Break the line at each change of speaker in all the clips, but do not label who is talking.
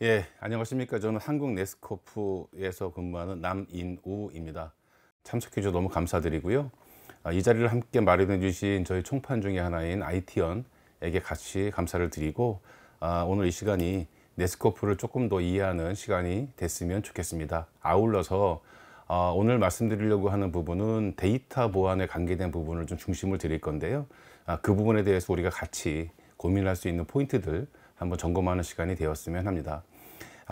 예, 안녕하십니까. 저는 한국 네스코프에서 근무하는 남인우입니다. 참석해 주셔서 너무 감사드리고요. 이 자리를 함께 마련해 주신 저희 총판 중에 하나인 IT원에게 같이 감사를 드리고, 오늘 이 시간이 네스코프를 조금 더 이해하는 시간이 됐으면 좋겠습니다. 아울러서 오늘 말씀드리려고 하는 부분은 데이터 보안에 관계된 부분을 좀 중심을 드릴 건데요. 그 부분에 대해서 우리가 같이 고민할 수 있는 포인트들 한번 점검하는 시간이 되었으면 합니다.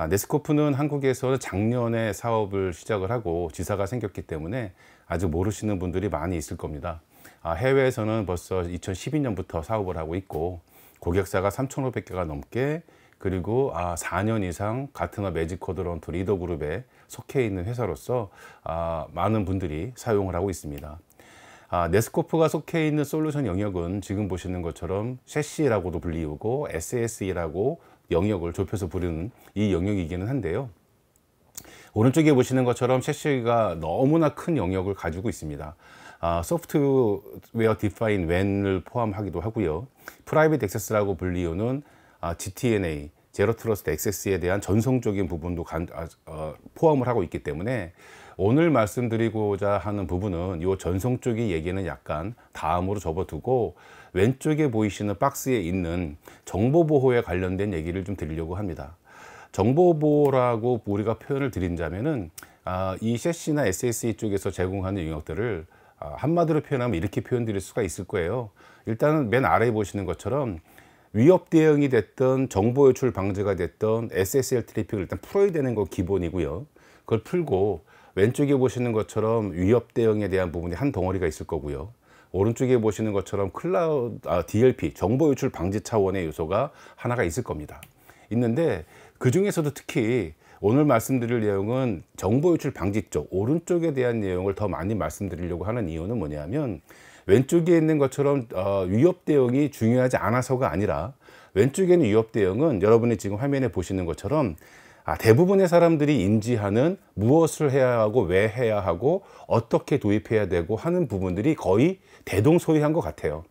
네스코프는 한국에서 작년에 사업을 시작을 하고 지사가 생겼기 때문에 아직 모르시는 분들이 많이 있을 겁니다. 해외에서는 벌써 2012년부터 사업을 하고 있고 고객사가 3,500개가 넘게, 그리고 4년 이상 가트너 매직쿼드런트 리더그룹에 속해 있는 회사로서 많은 분들이 사용을 하고 있습니다. 네스코프가 속해 있는 솔루션 영역은 지금 보시는 것처럼 셰시라고도 불리우고 SSE라고 영역을 좁혀서 부르는 이 영역이기는 한데요. 오른쪽에 보시는 것처럼 셰시가 너무나 큰 영역을 가지고 있습니다. 소프트웨어 디파인 웬을 포함하기도 하고요. 프라이빗 액세스라고 불리우는 GTNA, 제로 트러스트 액세스에 대한 전송적인 부분도 포함을 하고 있기 때문에 오늘 말씀드리고자 하는 부분은 이 전송 쪽의 얘기는 약간 다음으로 접어두고 왼쪽에 보이시는 박스에 있는 정보보호에 관련된 얘기를 좀 드리려고 합니다. 정보보호라고 우리가 표현을 드린다면은 이 셰시나 SSE 쪽에서 제공하는 영역들을 한마디로 표현하면 이렇게 표현 드릴 수가 있을 거예요. 일단은 맨 아래에 보시는 것처럼 위협 대응이 됐던 정보 유출 방지가 됐던 SSL 트래픽을 일단 풀어야 되는 거 기본이고요. 그걸 풀고 왼쪽에 보시는 것처럼 위협 대응에 대한 부분이 한 덩어리가 있을 거고요. 오른쪽에 보시는 것처럼 DLP, 정보 유출 방지 차원의 요소가 하나가 있을 겁니다. 있는데 그 중에서도 특히 오늘 말씀드릴 내용은 정보 유출 방지 쪽, 오른쪽에 대한 내용을 더 많이 말씀드리려고 하는 이유는 뭐냐면 왼쪽에 있는 것처럼 위협 대응이 중요하지 않아서가 아니라 왼쪽에 있는 위협 대응은 여러분이 지금 화면에 보시는 것처럼 대부분의 사람들이 인지하는 무엇을 해야 하고 왜 해야 하고 어떻게 도입해야 되고 하는 부분들이 거의 대동소이한 것 같아요.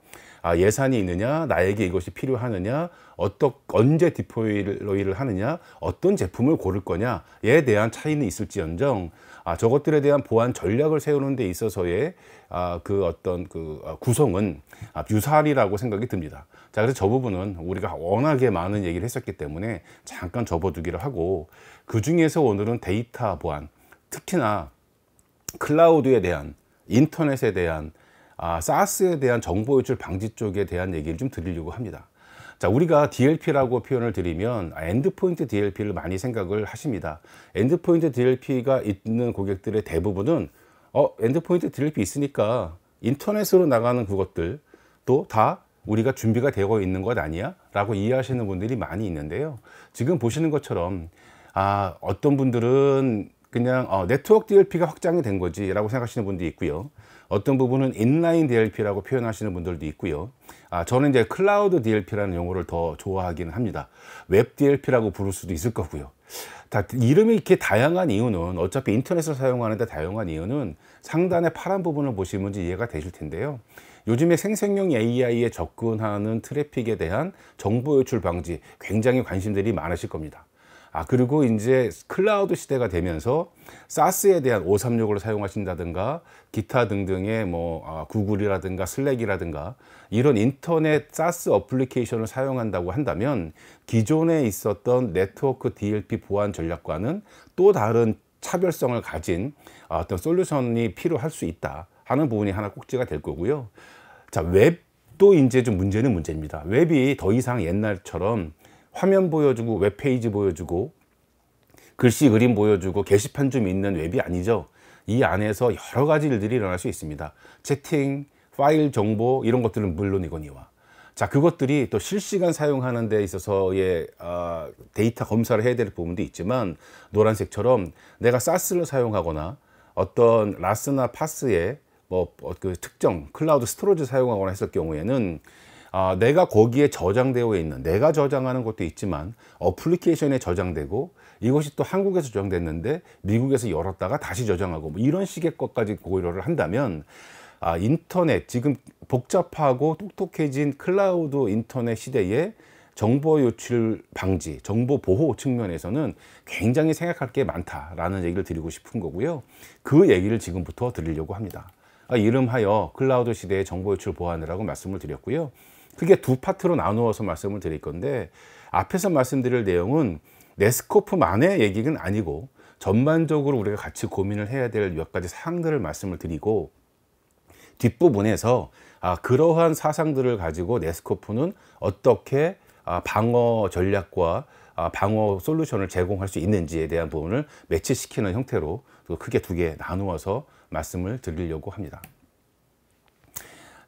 예산이 있느냐, 나에게 이것이 필요하느냐, 언제 디플로이를 하느냐, 어떤 제품을 고를 거냐에 대한 차이는 있을지언정 저것들에 대한 보안 전략을 세우는 데 있어서의 구성은 유사하리라고 생각이 듭니다. 자, 그래서 저 부분은 우리가 워낙에 많은 얘기를 했었기 때문에 잠깐 접어두기를 하고, 그 중에서 오늘은 데이터 보안, 특히나 클라우드에 대한, 인터넷에 대한, 사스에 대한 정보 유출 방지 쪽에 대한 얘기를 좀 드리려고 합니다. 자, 우리가 DLP라고 표현을 드리면 엔드포인트 DLP를 많이 생각을 하십니다. 엔드포인트 DLP가 있는 고객들의 대부분은 엔드포인트 DLP 있으니까 인터넷으로 나가는 그것들도 다 우리가 준비가 되어 있는 것 아니야? 라고 이해하시는 분들이 많이 있는데요. 지금 보시는 것처럼 어떤 분들은 그냥 네트워크 DLP가 확장이 된 거지 라고 생각하시는 분도 있고요. 어떤 부분은 인라인 DLP라고 표현하시는 분들도 있고요. 저는 이제 클라우드 DLP라는 용어를 더 좋아하기는 합니다. 웹 DLP라고 부를 수도 있을 거고요. 이름이 이렇게 다양한 이유는, 어차피 인터넷을 사용하는데 다양한 이유는 상단의 파란 부분을 보시면 이해가 되실 텐데요. 요즘에 생성형 AI에 접근하는 트래픽에 대한 정보 유출 방지 굉장히 관심들이 많으실 겁니다. 그리고 이제 클라우드 시대가 되면서 사스에 대한 536을 사용하신다든가 기타 등등의 구글이라든가 슬랙이라든가 이런 인터넷 사스 어플리케이션을 사용한다고 한다면 기존에 있었던 네트워크 DLP 보안 전략과는 또 다른 차별성을 가진 어떤 솔루션이 필요할 수 있다 하는 부분이 하나 꼭지가 될 거고요. 자, 웹도 이제 좀 문제입니다. 웹이 더 이상 옛날처럼 화면 보여주고 웹페이지 보여주고 글씨 그림 보여주고 게시판 좀 있는 웹이 아니죠. 이 안에서 여러 가지 일들이 일어날 수 있습니다. 채팅, 파일 정보 이런 것들은 물론이거니와. 자, 그것들이 또 실시간 사용하는 데 있어서의 데이터 검사를 해야 될 부분도 있지만, 노란색처럼 내가 사스를 사용하거나 어떤 라스나 파스의 그 특정 클라우드 스토리지 사용하거나 했을 경우에는 내가 거기에 저장되어 있는, 내가 저장하는 것도 있지만 어플리케이션에 저장되고 이것이 또 한국에서 저장됐는데 미국에서 열었다가 다시 저장하고 이런 식의 것까지 고려를 한다면 인터넷, 지금 복잡하고 똑똑해진 클라우드 인터넷 시대에 정보 유출 방지, 정보 보호 측면에서는 굉장히 생각할 게 많다라는 얘기를 드리고 싶은 거고요. 그 얘기를 지금부터 드리려고 합니다. 이름하여 클라우드 시대의 정보 유출 보안이라고 말씀을 드렸고요. 그게 두 파트로 나누어서 말씀을 드릴 건데, 앞에서 말씀드릴 내용은 네스코프만의 얘기는 아니고 전반적으로 우리가 같이 고민을 해야 될 몇 가지 사항들을 말씀을 드리고, 뒷부분에서 그러한 사상들을 가지고 네스코프는 어떻게 방어 전략과 방어 솔루션을 제공할 수 있는지에 대한 부분을 매치시키는 형태로 크게 두 개 나누어서 말씀을 드리려고 합니다.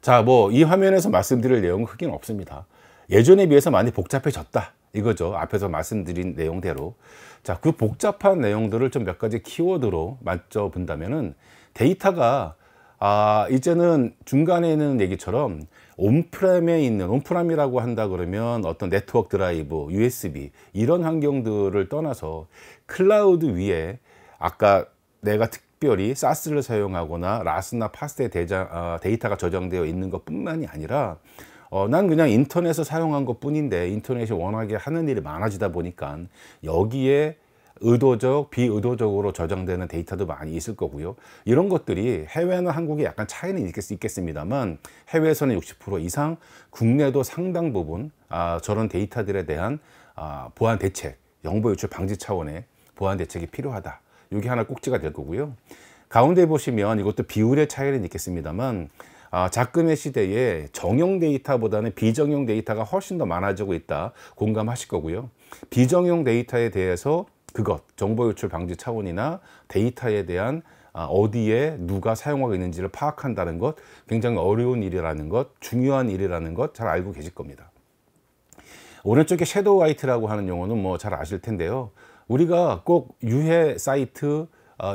자, 뭐 이 화면에서 말씀드릴 내용은 크게는 없습니다. 예전에 비해서 많이 복잡해졌다 이거죠. 앞에서 말씀드린 내용대로. 자, 그 복잡한 내용들을 좀 몇 가지 키워드로 맞춰 본다면은, 데이터가 이제는 중간에 있는 얘기처럼 온프렘에 있는, 온프렘이라고 한다 그러면 어떤 네트워크 드라이브, USB 이런 환경들을 떠나서 클라우드 위에, 아까 내가 특별히 사스를 사용하거나 라스나 파스에 데이터가 저장되어 있는 것 뿐만이 아니라 난 그냥 인터넷을 사용한 것 뿐인데, 인터넷이 워낙에 하는 일이 많아지다 보니까 여기에 의도적, 비의도적으로 저장되는 데이터도 많이 있을 거고요. 이런 것들이 해외나 한국에 약간 차이는 있겠습니다만, 해외에서는 60% 이상, 국내도 상당 부분 저런 데이터들에 대한 보안 대책, 정보 유출 방지 차원의 보안 대책이 필요하다. 이게 하나 꼭지가 될 거고요. 가운데 보시면 이것도 비율의 차이는 있겠습니다만, 작금의 시대에 정형 데이터보다는 비정형 데이터가 훨씬 더 많아지고 있다, 공감하실 거고요. 비정형 데이터에 대해서 그것, 정보 유출 방지 차원이나 데이터에 대한 어디에 누가 사용하고 있는지를 파악한다는 것, 굉장히 어려운 일이라는 것, 중요한 일이라는 것 잘 알고 계실 겁니다. 오른쪽에 섀도우 화이트라고 하는 용어는 뭐 잘 아실 텐데요. 우리가 꼭 유해 사이트,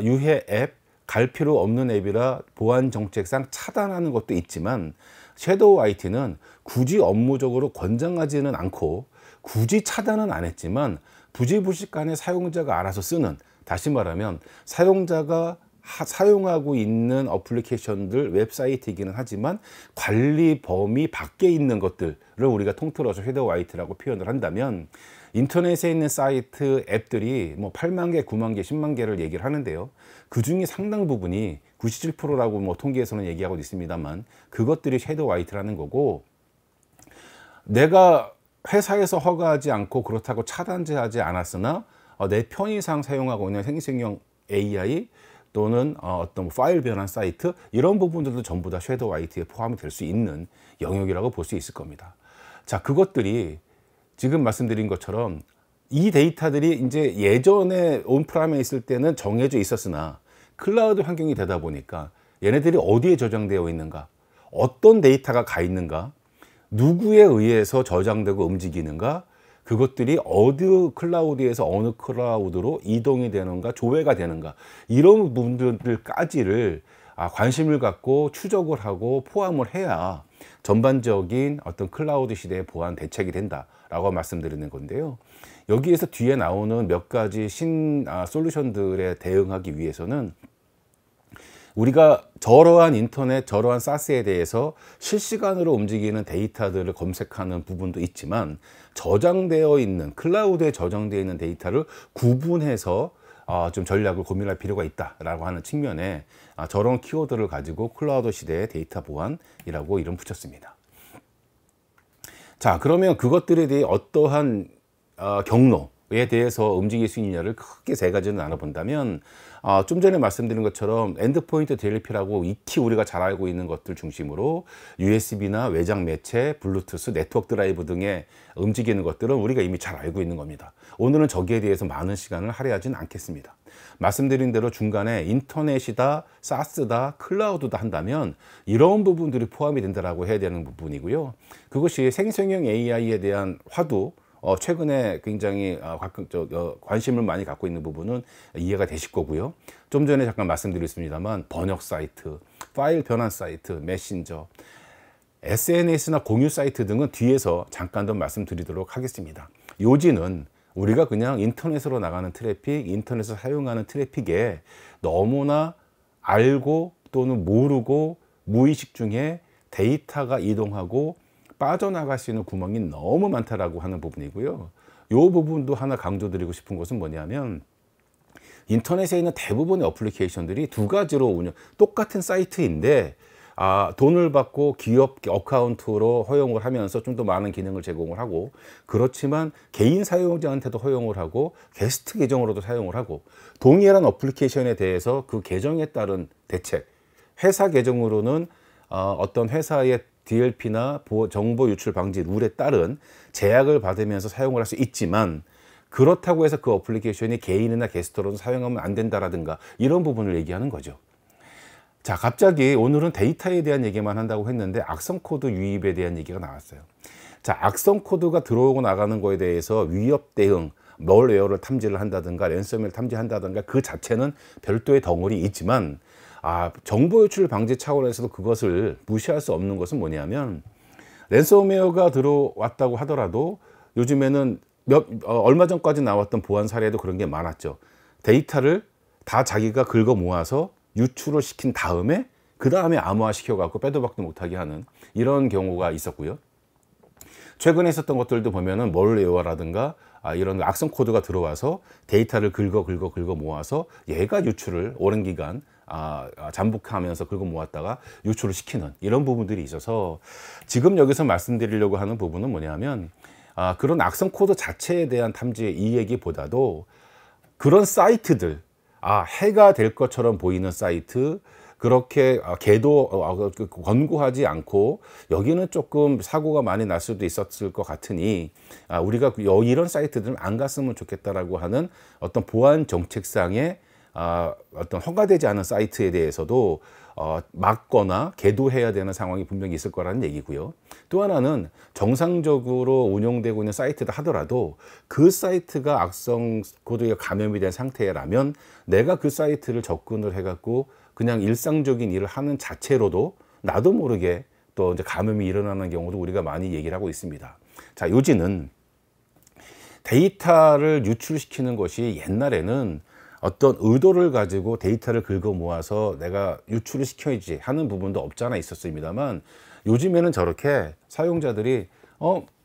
유해 앱, 갈 필요 없는 앱이라 보안 정책상 차단하는 것도 있지만, 섀도우 화이트는 굳이 업무적으로 권장하지는 않고 굳이 차단은 안 했지만 부지불식간에 사용자가 알아서 쓰는, 다시 말하면 사용자가 사용하고 있는 어플리케이션들, 웹사이트이기는 하지만 관리 범위 밖에 있는 것들을 우리가 통틀어서 섀도우 화이트라고 표현을 한다면, 인터넷에 있는 사이트, 앱들이 뭐 8만 개, 9만 개, 10만 개를 얘기를 하는데요. 그 중에 상당 부분이 97%라고 뭐 통계에서는 얘기하고 있습니다만, 그것들이 섀도우 화이트라는 거고, 내가 회사에서 허가하지 않고 그렇다고 차단제하지 않았으나 내 편의상 사용하고 있는 생성형 AI 또는 어떤 파일 변환 사이트, 이런 부분들도 전부 다 섀도우 화이트에 포함이 될 수 있는 영역이라고 볼 수 있을 겁니다. 자, 그것들이 지금 말씀드린 것처럼 이 데이터들이 이제 예전에 온프라임에 있을 때는 정해져 있었으나 클라우드 환경이 되다 보니까 얘네들이 어디에 저장되어 있는가, 어떤 데이터가 가 있는가, 누구에 의해서 저장되고 움직이는가, 그것들이 어디 클라우드에서 어느 클라우드로 이동이 되는가, 조회가 되는가, 이런 부분들까지를 관심을 갖고 추적을 하고 포함을 해야 전반적인 어떤 클라우드 시대의 보안 대책이 된다라고 말씀드리는 건데요. 여기에서 뒤에 나오는 몇 가지 솔루션들에 대응하기 위해서는 우리가 저러한 인터넷, 저러한 사스에 대해서 실시간으로 움직이는 데이터들을 검색하는 부분도 있지만, 저장되어 있는, 클라우드에 저장되어 있는 데이터를 구분해서 좀 전략을 고민할 필요가 있다라고 하는 측면에 저런 키워드를 가지고 클라우드 시대의 데이터 보안이라고 이름 붙였습니다. 자, 그러면 그것들에 대해 어떠한 경로에 대해서 움직일 수 있느냐를 크게 세 가지로 나눠본다면, 좀 전에 말씀드린 것처럼 엔드포인트 DLP라고 익히 우리가 잘 알고 있는 것들 중심으로 USB나 외장 매체, 블루투스, 네트워크 드라이브 등에 움직이는 것들은 우리가 이미 잘 알고 있는 겁니다. 오늘은 저기에 대해서 많은 시간을 할애하지는 않겠습니다. 말씀드린 대로 중간에 인터넷이다, 사스다, 클라우드다 한다면 이런 부분들이 포함이 된다라고 해야 되는 부분이고요. 그것이 생성형 AI에 대한 화두, 최근에 굉장히 관심을 많이 갖고 있는 부분은 이해가 되실 거고요. 좀 전에 잠깐 말씀드렸습니다만, 번역 사이트, 파일 변환 사이트, 메신저, SNS나 공유 사이트 등은 뒤에서 잠깐 더 말씀드리도록 하겠습니다. 요지는 우리가 그냥 인터넷으로 나가는 트래픽, 인터넷을 사용하는 트래픽에 너무나 알고 또는 모르고 무의식 중에 데이터가 이동하고 빠져나갈 수 있는 구멍이 너무 많다라고 하는 부분이고요. 이 부분도 하나 강조드리고 싶은 것은 뭐냐면 인터넷에 있는 대부분의 어플리케이션들이 두 가지로 똑같은 사이트인데 돈을 받고 기업 어카운트로 허용을 하면서 좀 더 많은 기능을 제공을 하고, 그렇지만 개인 사용자한테도 허용을 하고 게스트 계정으로도 사용을 하고, 동일한 어플리케이션에 대해서 그 계정에 따른 대책, 회사 계정으로는 어떤 회사의 DLP나 정보 유출 방지 룰에 따른 제약을 받으면서 사용을 할 수 있지만, 그렇다고 해서 그 어플리케이션이 개인이나 게스트로는 사용하면 안 된다라든가 이런 부분을 얘기하는 거죠. 자, 갑자기 오늘은 데이터에 대한 얘기만 한다고 했는데 악성 코드 유입에 대한 얘기가 나왔어요. 자, 악성 코드가 들어오고 나가는 거에 대해서 위협 대응, 멀웨어를 탐지를 한다든가 랜섬웨어를 탐지한다든가 그 자체는 별도의 덩어리 있지만, 정보 유출 방지 차원에서도 그것을 무시할 수 없는 것은 뭐냐면, 랜섬웨어가 들어왔다고 하더라도 요즘에는 얼마 전까지 나왔던 보안 사례도 그런 게 많았죠. 데이터를 다 자기가 긁어 모아서 유출을 시킨 다음에 그 다음에 암호화 시켜갖고 빼도 박도 못하게 하는 이런 경우가 있었고요. 최근에 있었던 것들도 보면은 멀웨어라든가 이런 악성 코드가 들어와서 데이터를 긁어 모아서 얘가 유출을 오랜 기간 잠복하면서 긁어 모았다가 유출을 시키는 이런 부분들이 있어서, 지금 여기서 말씀드리려고 하는 부분은 뭐냐면 그런 악성 코드 자체에 대한 탐지 이 얘기보다도 그런 사이트들, 해가 될 것처럼 보이는 사이트, 그렇게 개도 권고하지 않고 여기는 조금 사고가 많이 날 수도 있었을 것 같으니 우리가 이런 사이트들은 안 갔으면 좋겠다라고 하는 어떤 보안 정책상의 어떤 허가되지 않은 사이트에 대해서도 막거나 계도해야 되는 상황이 분명히 있을 거라는 얘기고요. 또 하나는 정상적으로 운영되고 있는 사이트다 하더라도 그 사이트가 악성 코드에 감염이 된 상태라면 내가 그 사이트를 접근을 해갖고 그냥 일상적인 일을 하는 자체로도 나도 모르게 또 이제 감염이 일어나는 경우도 우리가 많이 얘기를 하고 있습니다. 자, 요지는 데이터를 유출시키는 것이 옛날에는 어떤 의도를 가지고 데이터를 긁어 모아서 내가 유출을 시켜야지 하는 부분도 없잖아 있었습니다만, 요즘에는 저렇게 사용자들이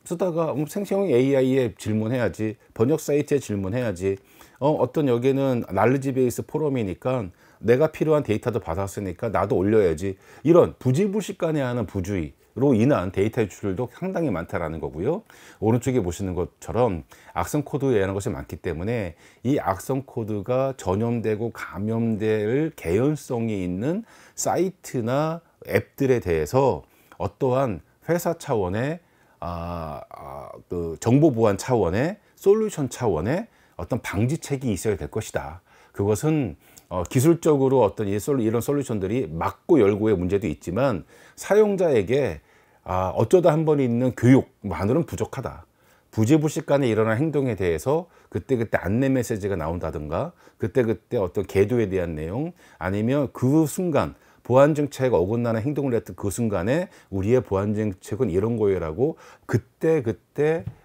쓰다가 생성형 AI에 질문해야지, 번역 사이트에 질문해야지, 어떤 여기는 날리지 베이스 포럼이니까 내가 필요한 데이터도 받았으니까 나도 올려야지, 이런 부지불식간에 하는 부주의로 인한 데이터 유출도 상당히 많다라는 거고요. 오른쪽에 보시는 것처럼 악성 코드라는 것이 많기 때문에 이 악성 코드가 전염되고 감염될 개연성이 있는 사이트나 앱들에 대해서 어떠한 회사 차원의 그 정보 보안 차원의 솔루션 차원의 어떤 방지책이 있어야 될 것이다. 그것은 기술적으로 어떤 이런 솔루션들이 막고 열고의 문제도 있지만 사용자에게 어쩌다 한 번 있는 교육만으로는 부족하다. 부지불식간에 일어난 행동에 대해서 그때그때 안내 메시지가 나온다든가 그때그때 어떤 계도에 대한 내용, 아니면 그 순간 보안 정책 어긋나는 행동을 했던 그 순간에 우리의 보안 정책은 이런 거예요라고 그때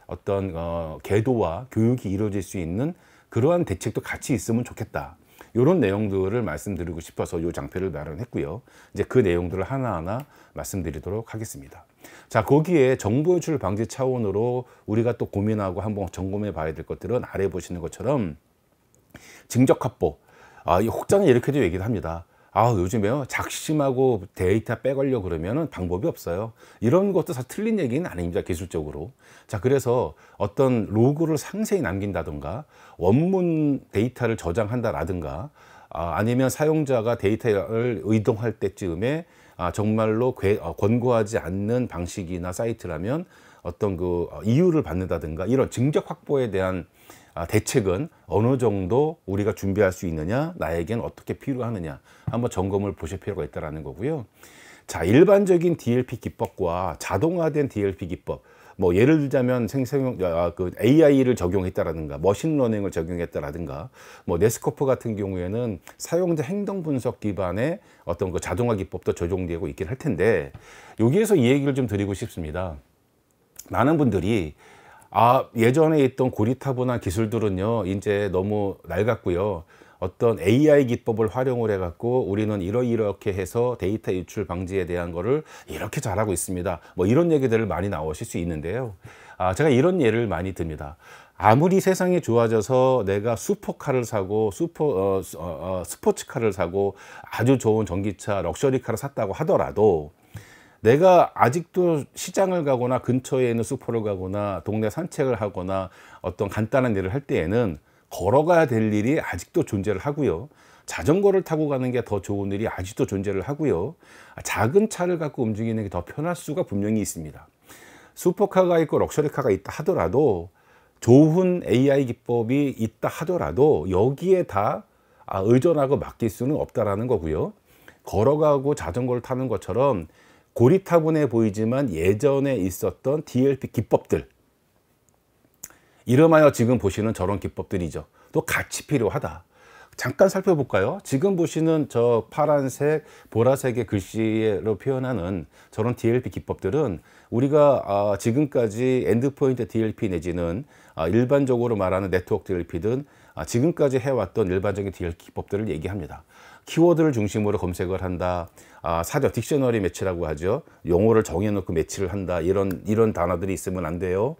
어떤 계도와 교육이 이루어질 수 있는 그러한 대책도 같이 있으면 좋겠다. 이런 내용들을 말씀드리고 싶어서 이 장표를 마련했고요. 이제 그 내용들을 하나하나 말씀드리도록 하겠습니다. 자, 거기에 정보 유출 방지 차원으로 우리가 또 고민하고 한번 점검해 봐야 될 것들은 아래 보시는 것처럼 증적 확보. 이 혹자는 이렇게도 얘기를 합니다. 요즘에요, 작심하고 데이터 빼가려고 그러면 방법이 없어요. 이런 것도 사실 틀린 얘기는 아닙니다, 기술적으로. 자, 그래서 어떤 로그를 상세히 남긴다든가 원문 데이터를 저장한다라든가 아니면 사용자가 데이터를 이동할 때쯤에 정말로 권고하지 않는 방식이나 사이트라면 어떤 그 이유를 받는다든가 이런 증적 확보에 대한 대책은 어느 정도 우리가 준비할 수 있느냐, 나에겐 어떻게 필요하느냐 한번 점검을 보실 필요가 있다는 거고요. 자, 일반적인 DLP 기법과 자동화된 DLP 기법, 뭐 예를 들자면 AI를 적용했다라든가 머신러닝을 적용했다라든가 뭐 네스코프 같은 경우에는 사용자 행동 분석 기반의 어떤 그 자동화 기법도 적용되고 있긴 할 텐데, 여기에서 이 얘기를 좀 드리고 싶습니다. 많은 분들이 예전에 있던 고리타분한 기술들은요 이제 너무 낡았고요, 어떤 AI 기법을 활용을 해갖고 우리는 이렇게 해서 데이터 유출 방지에 대한 거를 이렇게 잘하고 있습니다. 뭐 이런 얘기들을 많이 나오실 수 있는데요. 제가 이런 예를 많이 듭니다. 아무리 세상이 좋아져서 내가 슈퍼카를 사고 스포츠카를 사고 아주 좋은 전기차 럭셔리카를 샀다고 하더라도 내가 아직도 시장을 가거나 근처에 있는 슈퍼를 가거나 동네 산책을 하거나 어떤 간단한 일을 할 때에는 걸어가야 될 일이 아직도 존재를 하고요. 자전거를 타고 가는 게 더 좋은 일이 아직도 존재를 하고요. 작은 차를 갖고 움직이는 게 더 편할 수가 분명히 있습니다. 슈퍼카가 있고 럭셔리카가 있다 하더라도 좋은 AI 기법이 있다 하더라도 여기에 다 의존하고 맡길 수는 없다라는 거고요. 걸어가고 자전거를 타는 것처럼 고리타분해 보이지만 예전에 있었던 DLP 기법들, 이름하여 지금 보시는 저런 기법들이죠. 또 같이 필요하다. 잠깐 살펴볼까요? 지금 보시는 저 파란색, 보라색의 글씨로 표현하는 저런 DLP 기법들은 우리가 지금까지 엔드포인트 DLP 내지는 일반적으로 말하는 네트워크 DLP든 지금까지 해왔던 일반적인 DLP 기법들을 얘기합니다. 키워드를 중심으로 검색을 한다. 사전 딕셔너리 매치라고 하죠. 용어를 정해놓고 매치를 한다. 이런 단어들이 있으면 안 돼요.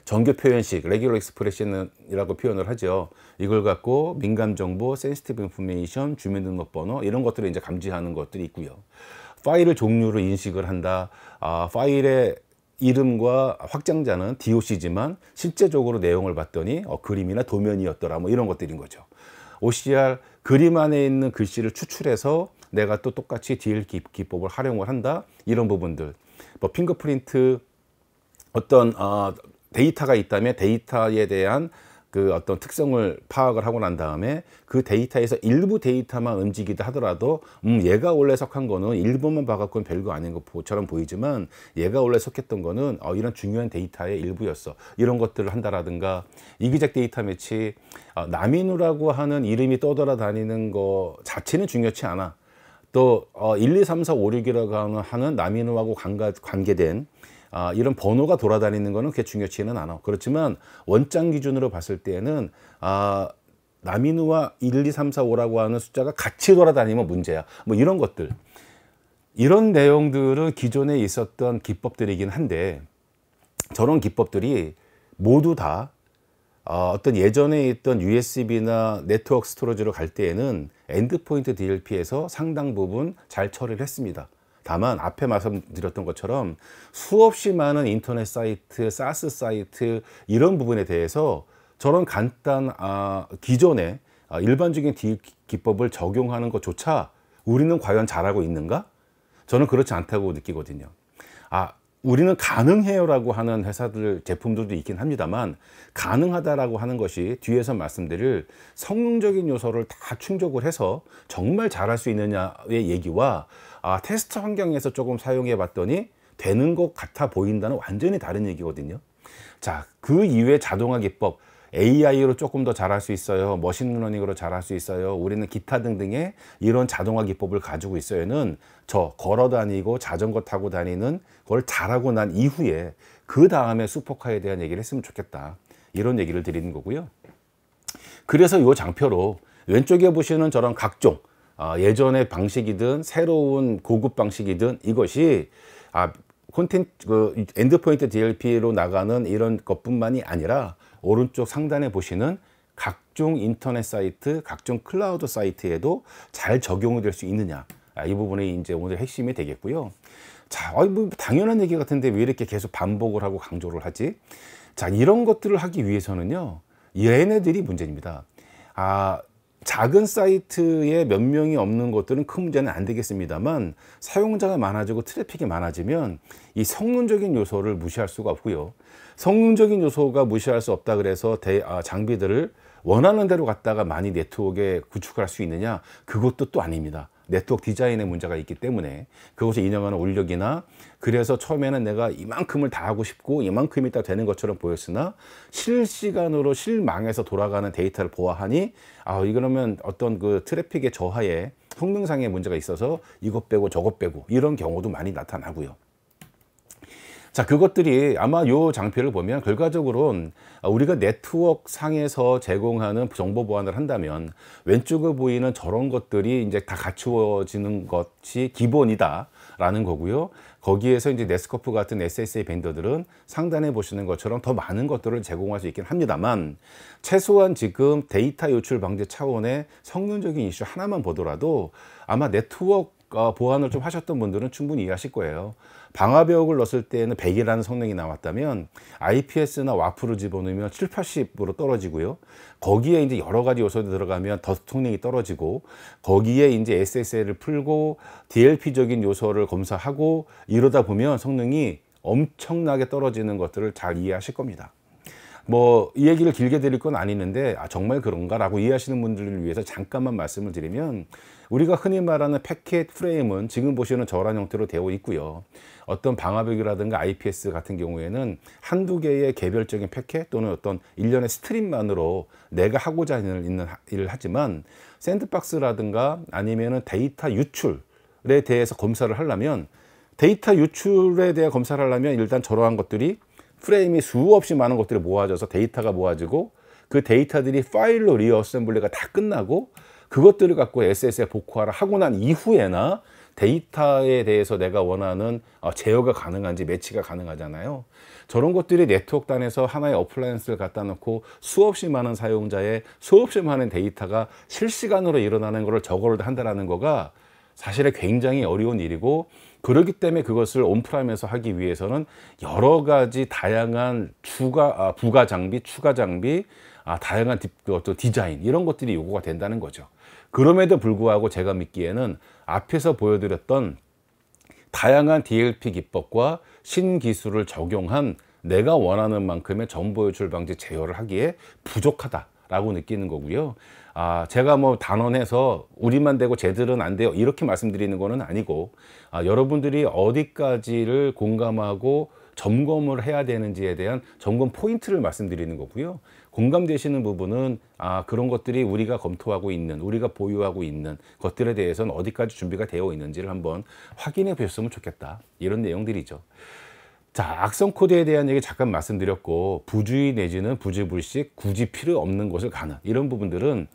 정교 표현식, 레귤러 익스프레션이라고 표현을 하죠. 이걸 갖고 민감 정보, 센시티브 인포메이션, 주민등록번호 이런 것들을 이제 감지하는 것들이 있고요. 파일을 종류로 인식을 한다. 파일의 이름과 확장자는 DOC지만 실제적으로 내용을 봤더니 그림이나 도면이었더라. 뭐 이런 것들인 거죠. OCR 그림 안에 있는 글씨를 추출해서 내가 또 똑같이 DLP 기법을 활용을 한다. 이런 부분들. 뭐 핑거프린트 어떤 데이터가 있다면 데이터에 대한 그 어떤 특성을 파악을 하고 난 다음에 그 데이터에서 일부 데이터만 움직이다 하더라도 얘가 원래 속한 거는 일부만 봐갖고는 별거 아닌 것처럼 보이지만 얘가 원래 속했던 거는 이런 중요한 데이터의 일부였어. 이런 것들을 한다라든가 이기적 데이터 매치, 나민우라고 하는 이름이 떠돌아다니는 거 자체는 중요치 않아. 또 1, 2, 3, 4, 5, 6이라고 하는 나민우하고 관계된 이런 번호가 돌아다니는 거는 그게 중요치는 않아. 그렇지만 원장 기준으로 봤을 때는 나민우와 1, 2, 3, 4, 5라고 하는 숫자가 같이 돌아다니면 문제야. 뭐 이런 것들. 이런 내용들은 기존에 있었던 기법들이긴 한데 저런 기법들이 모두 다 어떤 예전에 있던 USB나 네트워크 스토리지로 갈 때에는 엔드포인트 DLP에서 상당 부분 잘 처리를 했습니다. 다만 앞에 말씀드렸던 것처럼 수없이 많은 인터넷 사이트, 사스 사이트 이런 부분에 대해서 저런 기존의 일반적인 기법을 적용하는 것조차 우리는 과연 잘하고 있는가? 저는 그렇지 않다고 느끼거든요. 우리는 가능해요라고 하는 회사들 제품들도 있긴 합니다만 가능하다라고 하는 것이 뒤에서 말씀드릴 성능적인 요소를 다 충족을 해서 정말 잘할 수 있느냐의 얘기와 테스트 환경에서 조금 사용해 봤더니 되는 것 같아 보인다는 완전히 다른 얘기거든요. 자, 그 이외에 자동화 기법 AI로 조금 더 잘할 수 있어요. 머신러닝으로 잘할 수 있어요. 우리는 기타 등등의 이런 자동화 기법을 가지고 있어요는 저 걸어 다니고 자전거 타고 다니는 걸 잘하고 난 이후에 그 다음에 슈퍼카에 대한 얘기를 했으면 좋겠다. 이런 얘기를 드리는 거고요. 그래서 이 장표로 왼쪽에 보시는 저런 각종 예전의 방식이든 새로운 고급 방식이든 이것이 엔드포인트 DLP로 나가는 이런 것뿐만이 아니라 오른쪽 상단에 보시는 각종 인터넷 사이트, 각종 클라우드 사이트에도 잘 적용이 될 수 있느냐. 이 부분이 이제 오늘 핵심이 되겠고요. 자, 뭐 당연한 얘기 같은데 왜 이렇게 계속 반복을 하고 강조를 하지? 자, 이런 것들을 하기 위해서는요, 얘네들이 문제입니다. 작은 사이트에 몇 명이 없는 것들은 큰 문제는 안 되겠습니다만 사용자가 많아지고 트래픽이 많아지면 이 성능적인 요소를 무시할 수가 없고요. 성능적인 요소가 무시할 수 없다 그래서 장비들을 원하는 대로 갖다가 많이 네트워크에 구축할 수 있느냐? 그것도 또 아닙니다. 네트워크 디자인에 문제가 있기 때문에 그것을 인정하는 원력이나 그래서 처음에는 내가 이만큼을 다 하고 싶고 이만큼이 다 되는 것처럼 보였으나 실시간으로 실망에서 돌아가는 데이터를 보아하니 이러면 어떤 그 트래픽의 저하에 성능상의 문제가 있어서 이것 빼고 저것 빼고 이런 경우도 많이 나타나고요. 자, 그것들이 아마 요 장표를 보면 결과적으로 우리가 네트워크 상에서 제공하는 정보 보안을 한다면 왼쪽에 보이는 저런 것들이 이제 다 갖추어지는 것이 기본이다라는 거고요. 거기에서 이제 네스코프 같은 SSA 벤더들은 상단에 보시는 것처럼 더 많은 것들을 제공할 수 있긴 합니다만, 최소한 지금 데이터 유출 방지 차원의 성능적인 이슈 하나만 보더라도 아마 네트워크 보안을 좀 하셨던 분들은 충분히 이해하실 거예요. 방화벽을 넣었을 때는 100이라는 성능이 나왔다면 IPS나 와프를 집어넣으면 7, 80으로 떨어지고요. 거기에 이제 여러 가지 요소들이 들어가면 더 성능이 떨어지고, 거기에 이제 SSL을 풀고 DLP적인 요소를 검사하고 이러다 보면 성능이 엄청나게 떨어지는 것들을 잘 이해하실 겁니다. 뭐 이 얘기를 길게 드릴 건 아니는데 정말 그런가 라고 이해하시는 분들을 위해서 잠깐만 말씀을 드리면, 우리가 흔히 말하는 패킷 프레임은 지금 보시는 저런 형태로 되어 있고요. 어떤 방화벽이라든가 IPS 같은 경우에는 한두 개의 개별적인 패킷 또는 어떤 일련의 스트림만으로 내가 하고자 있는 일을 하지만, 샌드박스라든가 아니면은 데이터 유출에 대해서 검사를 하려면, 데이터 유출에 대해 검사를 하려면 일단 저러한 것들이 프레임이 수없이 많은 것들이 모아져서 데이터가 모아지고, 그 데이터들이 파일로 리어셈블리가 다 끝나고 그것들을 갖고 SSL에 복구하라 하고 난 이후에나 데이터에 대해서 내가 원하는 제어가 가능한지 매치가 가능하잖아요. 저런 것들이 네트워크 단에서 하나의 어플라이언스를 갖다 놓고 수없이 많은 사용자의 수없이 많은 데이터가 실시간으로 일어나는 것을 저거를 한다는 거가 사실은 굉장히 어려운 일이고, 그렇기 때문에 그것을 온프라임에서 하기 위해서는 여러 가지 다양한 부가 장비, 추가 장비, 다양한 디자인, 이런 것들이 요구가 된다는 거죠. 그럼에도 불구하고 제가 믿기에는 앞에서 보여드렸던 다양한 DLP 기법과 신기술을 적용한 내가 원하는 만큼의 정보 유출 방지 제어를 하기에 부족하다라고 느끼는 거고요. 제가 뭐 단언해서 우리만 되고 쟤들은 안 돼요 이렇게 말씀드리는 거는 아니고, 여러분들이 어디까지를 공감하고 점검을 해야 되는지에 대한 점검 포인트를 말씀드리는 거고요. 공감되시는 부분은 그런 것들이 우리가 검토하고 있는, 우리가 보유하고 있는 것들에 대해서는 어디까지 준비가 되어 있는지를 한번 확인해 보셨으면 좋겠다, 이런 내용들이죠. 자, 악성 코드에 대한 얘기 잠깐 말씀드렸고, 부주의 내지는 부지불식, 굳이 필요 없는 것을 가는, 이런 부분들은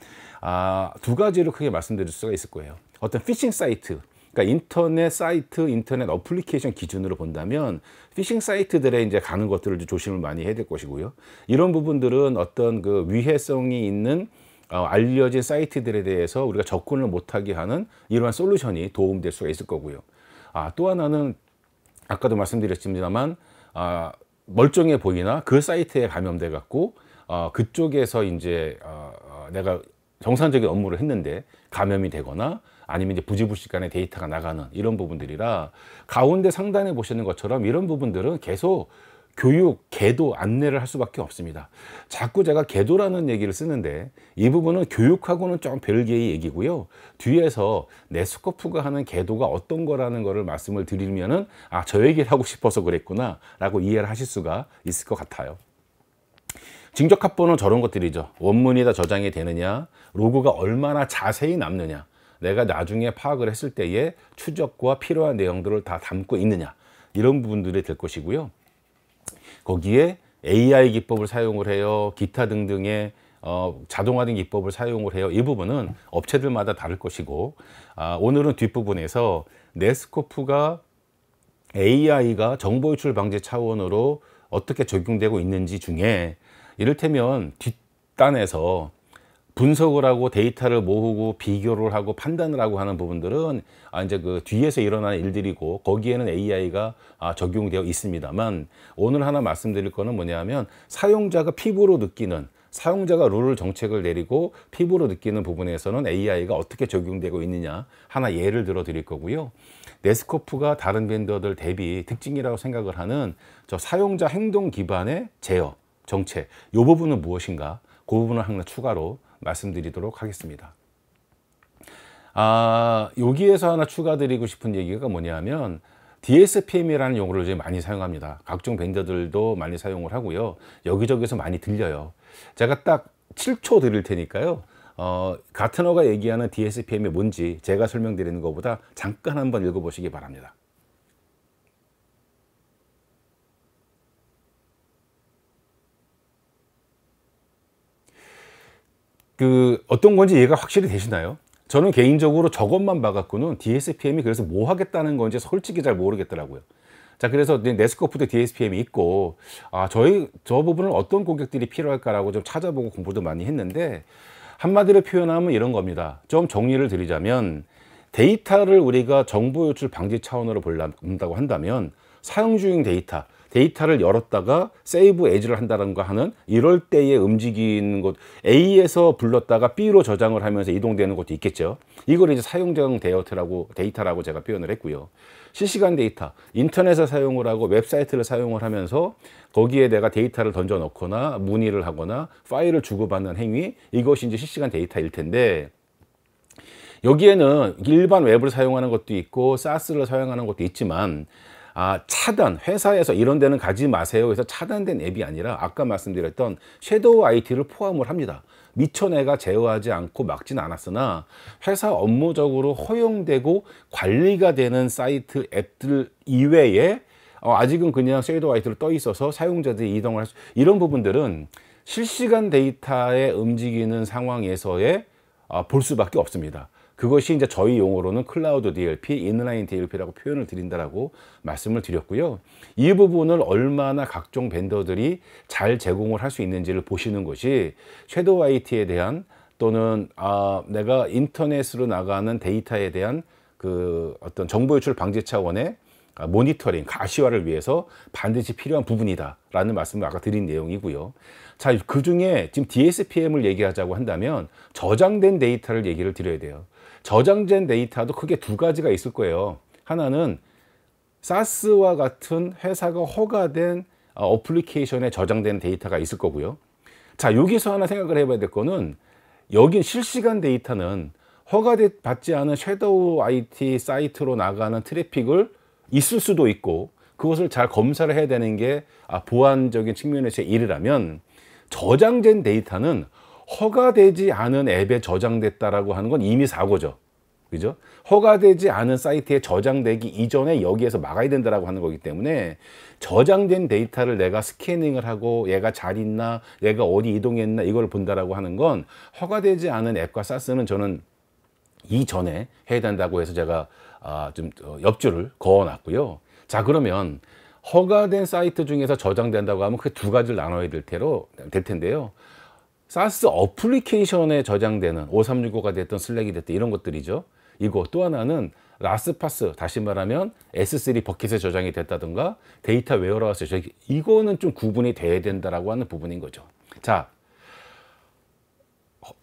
두 가지로 크게 말씀드릴 수가 있을 거예요. 어떤 피싱 사이트, 그러니까 인터넷 사이트, 인터넷 어플리케이션 기준으로 본다면 피싱 사이트들에 이제 가는 것들을 조심을 많이 해야 될 것이고요. 이런 부분들은 어떤 그 위해성이 있는 알려진 사이트들에 대해서 우리가 접근을 못하게 하는 이러한 솔루션이 도움될 수가 있을 거고요. 또 하나는 아까도 말씀드렸습니다만 멀쩡해 보이나 그 사이트에 감염돼 갖고 그쪽에서 이제 내가 정상적인 업무를 했는데 감염이 되거나 아니면 이제 부지불식간에 데이터가 나가는 이런 부분들이라, 가운데 상단에 보시는 것처럼 이런 부분들은 계속 교육, 계도, 안내를 할 수밖에 없습니다. 자꾸 제가 계도라는 얘기를 쓰는데 이 부분은 교육하고는 좀 별개의 얘기고요. 뒤에서 네스코프가 하는 계도가 어떤 거라는 거를 말씀을 드리면은 저 얘기를 하고 싶어서 그랬구나 라고 이해를 하실 수가 있을 것 같아요. 징적 합본은 저런 것들이죠. 원문이 다 저장이 되느냐, 로그가 얼마나 자세히 남느냐, 내가 나중에 파악을 했을 때에 추적과 필요한 내용들을 다 담고 있느냐, 이런 부분들이 될 것이고요. 거기에 AI 기법을 사용을 해요, 기타 등등의 자동화된 기법을 사용을 해요. 이 부분은 업체들마다 다를 것이고, 오늘은 뒷부분에서 네스코프가 AI가 정보 유출 방지 차원으로 어떻게 적용되고 있는지 중에, 이를테면 뒷단에서 분석을 하고 데이터를 모으고 비교를 하고 판단을 하고 하는 부분들은 이제 그 뒤에서 일어나는 일들이고, 거기에는 AI가 적용되어 있습니다만, 오늘 하나 말씀드릴 거는 뭐냐면 사용자가 피부로 느끼는, 사용자가 룰 정책을 내리고 피부로 느끼는 부분에서는 AI가 어떻게 적용되고 있느냐 하나 예를 들어 드릴 거고요. 네스코프가 다른 벤더들 대비 특징이라고 생각을 하는 저 사용자 행동 기반의 제어 정책, 이 부분은 무엇인가, 그 부분을 하나 추가로 말씀드리도록 하겠습니다. 여기에서 하나 추가드리고 싶은 얘기가 뭐냐면 DSPM이라는 용어를 이제 많이 사용합니다. 각종 벤더들도 많이 사용을 하고요. 여기저기서 많이 들려요. 제가 딱 7초 드릴 테니까요. 가트너가 얘기하는 DSPM이 뭔지 제가 설명드리는 것보다 잠깐 한번 읽어보시기 바랍니다. 어떤 건지 이해가 확실히 되시나요? 저는 개인적으로 저것만 봐갖고는 DSPM이 그래서 뭐 하겠다는 건지 솔직히 잘 모르겠더라고요. 자, 그래서 네스코프도 DSPM이 있고, 저 부분을 어떤 고객들이 필요할까라고 좀 찾아보고 공부도 많이 했는데, 한마디로 표현하면 이런 겁니다. 좀 정리를 드리자면, 데이터를 우리가 정보 유출 방지 차원으로 본다고 한다면, 사용 중인 데이터를 열었다가 세이브 에이지를 한다던가 하는 이럴 때에 움직이는 것, A에서 불렀다가 B로 저장을 하면서 이동되는 것도 있겠죠. 이걸 이제 사용중 데이터라고 제가 표현을 했고요. 실시간 데이터, 인터넷을 사용을 하고 웹사이트를 사용을 하면서 거기에 내가 데이터를 던져 넣거나 문의를 하거나 파일을 주고받는 행위, 이것이 이제 실시간 데이터일 텐데, 여기에는 일반 웹을 사용하는 것도 있고 사스를 사용하는 것도 있지만, 차단, 회사에서 이런 데는 가지 마세요 해서 차단된 앱이 아니라 아까 말씀드렸던 섀도우 IT를 포함을 합니다. 미처 내가 제어하지 않고 막진 않았으나 회사 업무적으로 허용되고 관리가 되는 사이트, 앱들 이외에 아직은 그냥 섀도우 IT로 떠 있어서 사용자들이 이동할 수, 이런 부분들은 실시간 데이터에 움직이는 상황에서의 볼 수밖에 없습니다. 그것이 이제 저희 용어로는 클라우드 DLP, 인라인 DLP라고 표현을 드린다라고 말씀을 드렸고요. 이 부분을 얼마나 각종 벤더들이 잘 제공을 할 수 있는지를 보시는 것이 섀도우 IT에 대한 또는 내가 인터넷으로 나가는 데이터에 대한 어떤 정보 유출 방지 차원의 모니터링, 가시화를 위해서 반드시 필요한 부분이다라는 말씀을 아까 드린 내용이고요. 자, 그 중에 지금 DSPM을 얘기하자고 한다면 저장된 데이터를 얘기를 드려야 돼요. 저장된 데이터도 크게 두 가지가 있을 거예요. 하나는 사스와 같은 회사가 허가된 어플리케이션에 저장된 데이터가 있을 거고요. 자, 여기서 하나 생각을 해봐야 될 거는, 여긴 실시간 데이터는 허가받지 않은 섀도우 IT 사이트로 나가는 트래픽을 있을 수도 있고, 그것을 잘 검사를 해야 되는 게 보안적인 측면에서의 일이라면, 저장된 데이터는 허가되지 않은 앱에 저장됐다라고 하는 건 이미 사고죠. 그죠? 허가되지 않은 사이트에 저장되기 이전에 여기에서 막아야 된다라고 하는 거기 때문에, 저장된 데이터를 내가 스캐닝을 하고 얘가 잘 있나, 얘가 어디 이동했나, 이걸 본다라고 하는 건 허가되지 않은 앱과 사스는 저는 이전에 해야 된다고 해서 제가 좀 옆줄을 그어놨고요. 자, 그러면 허가된 사이트 중에서 저장된다고 하면 그 두 가지를 나눠야 될 텐데요. 사스 어플리케이션에 저장되는 5365가 됐든 슬랙이 됐든 이런 것들이죠. 이거 또 하나는 라스파스, 다시 말하면 S3 버킷에 저장이 됐다든가 데이터 웨어하우스, 이거는 좀 구분이 돼야 된다라고 하는 부분인 거죠. 자,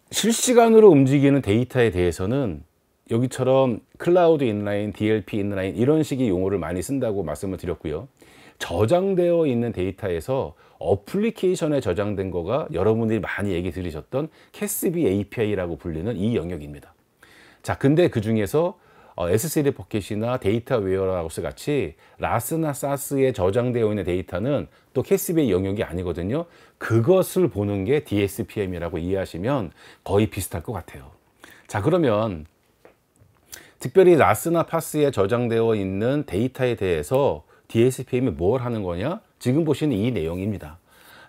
실시간으로 움직이는 데이터에 대해서는 여기처럼 클라우드 인라인, DLP 인라인 이런 식의 용어를 많이 쓴다고 말씀을 드렸고요. 저장되어 있는 데이터에서 어플리케이션에 저장된 거가 여러분들이 많이 얘기 들으셨던 CASB API라고 불리는 이 영역입니다. 자, 근데 그 중에서 S3 버킷이나 데이터 웨어하우스 같이 라스나 사스에 저장되어 있는 데이터는 또 CASB의 영역이 아니거든요. 그것을 보는 게 DSPM이라고 이해하시면 거의 비슷할 것 같아요. 자, 그러면 특별히 라스나 파스에 저장되어 있는 데이터에 대해서 DSPM이 뭘 하는 거냐? 지금 보시는 이 내용입니다.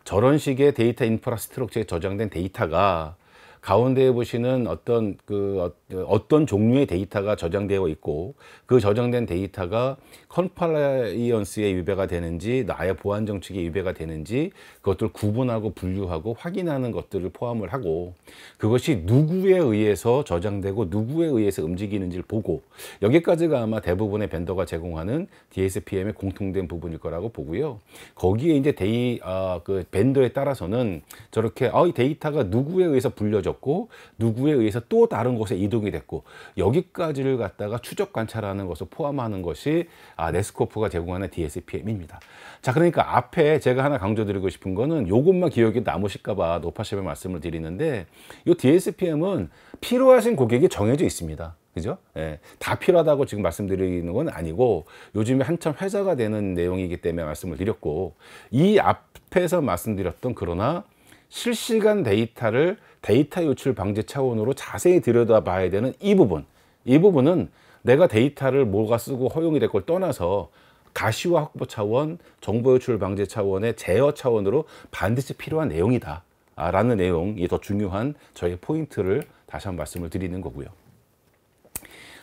저런 식의 데이터 인프라스트럭처에 저장된 데이터가 가운데에 보시는 어떤 종류의 데이터가 저장되어 있고, 그 저장된 데이터가 컴플라이언스에 위배가 되는지 나의 보안 정책에 위배가 되는지 그것들을 구분하고 분류하고 확인하는 것들을 포함을 하고, 그것이 누구에 의해서 저장되고 누구에 의해서 움직이는지를 보고, 여기까지가 아마 대부분의 벤더가 제공하는 DSPM의 공통된 부분일 거라고 보고요. 거기에 이제 그 벤더에 따라서는 저렇게 이 데이터가 누구에 의해서 불려져 누구에 의해서 또 다른 곳에 이동이 됐고, 여기까지를 갖다가 추적 관찰하는 것을 포함하는 것이 네스코프가 제공하는 DSPM입니다. 자, 그러니까 앞에 제가 하나 강조드리고 싶은 거는 요것만 기억이 남으실까 봐 높아심에 말씀을 드리는데, 이 DSPM은 필요하신 고객이 정해져 있습니다. 그죠? 예, 다 필요하다고 지금 말씀드리는 건 아니고, 요즘에 한참 회자가 되는 내용이기 때문에 말씀을 드렸고, 이 앞에서 말씀드렸던, 그러나 실시간 데이터를 데이터 유출 방지 차원으로 자세히 들여다봐야 되는 이 부분은 내가 데이터를 뭐가 쓰고 허용이 될 걸 떠나서 가시화 확보 차원, 정보 유출 방지 차원의 제어 차원으로 반드시 필요한 내용이다. 라는 내용이 더 중요한 저의 포인트를 다시 한번 말씀을 드리는 거고요.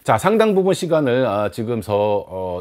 자, 상당 부분 시간을 지금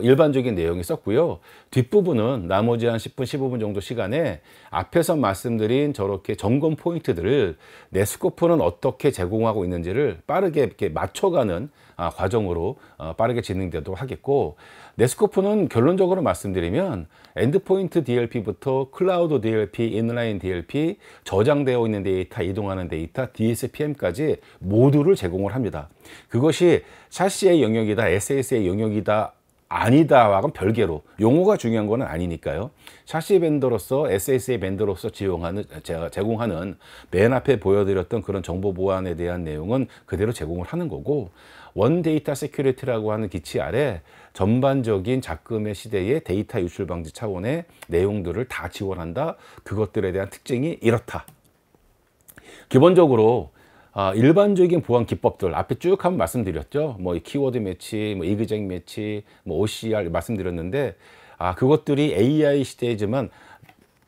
일반적인 내용이 썼고요. 뒷부분은 나머지 한 10분, 15분 정도 시간에 앞에서 말씀드린 저렇게 점검 포인트들을 네스코프는 어떻게 제공하고 있는지를 빠르게 이렇게 맞춰가는 과정으로 빠르게 진행되도록 하겠고, 네스코프는 결론적으로 말씀드리면 엔드포인트 DLP부터 클라우드 DLP, 인라인 DLP, 저장되어 있는 데이터, 이동하는 데이터, DSPM까지 모두를 제공을 합니다. 그것이 샤시의 영역이다, SAS의 영역이다, 아니다와는 별개로, 용어가 중요한 거는 아니니까요. 샤시 벤더로서, SAS의 벤더로서 제공하는 맨 앞에 보여드렸던 그런 정보 보안에 대한 내용은 그대로 제공을 하는 거고, 원 데이터 세큐리티라고 하는 기치 아래 전반적인 작금의 시대의 데이터 유출 방지 차원의 내용들을 다 지원한다. 그것들에 대한 특징이 이렇다. 기본적으로 일반적인 보안 기법들 앞에 쭉 한번 말씀드렸죠. 뭐 키워드 매치, 뭐 이그젝 매치, 뭐 OCR 말씀드렸는데, 그것들이 AI 시대이지만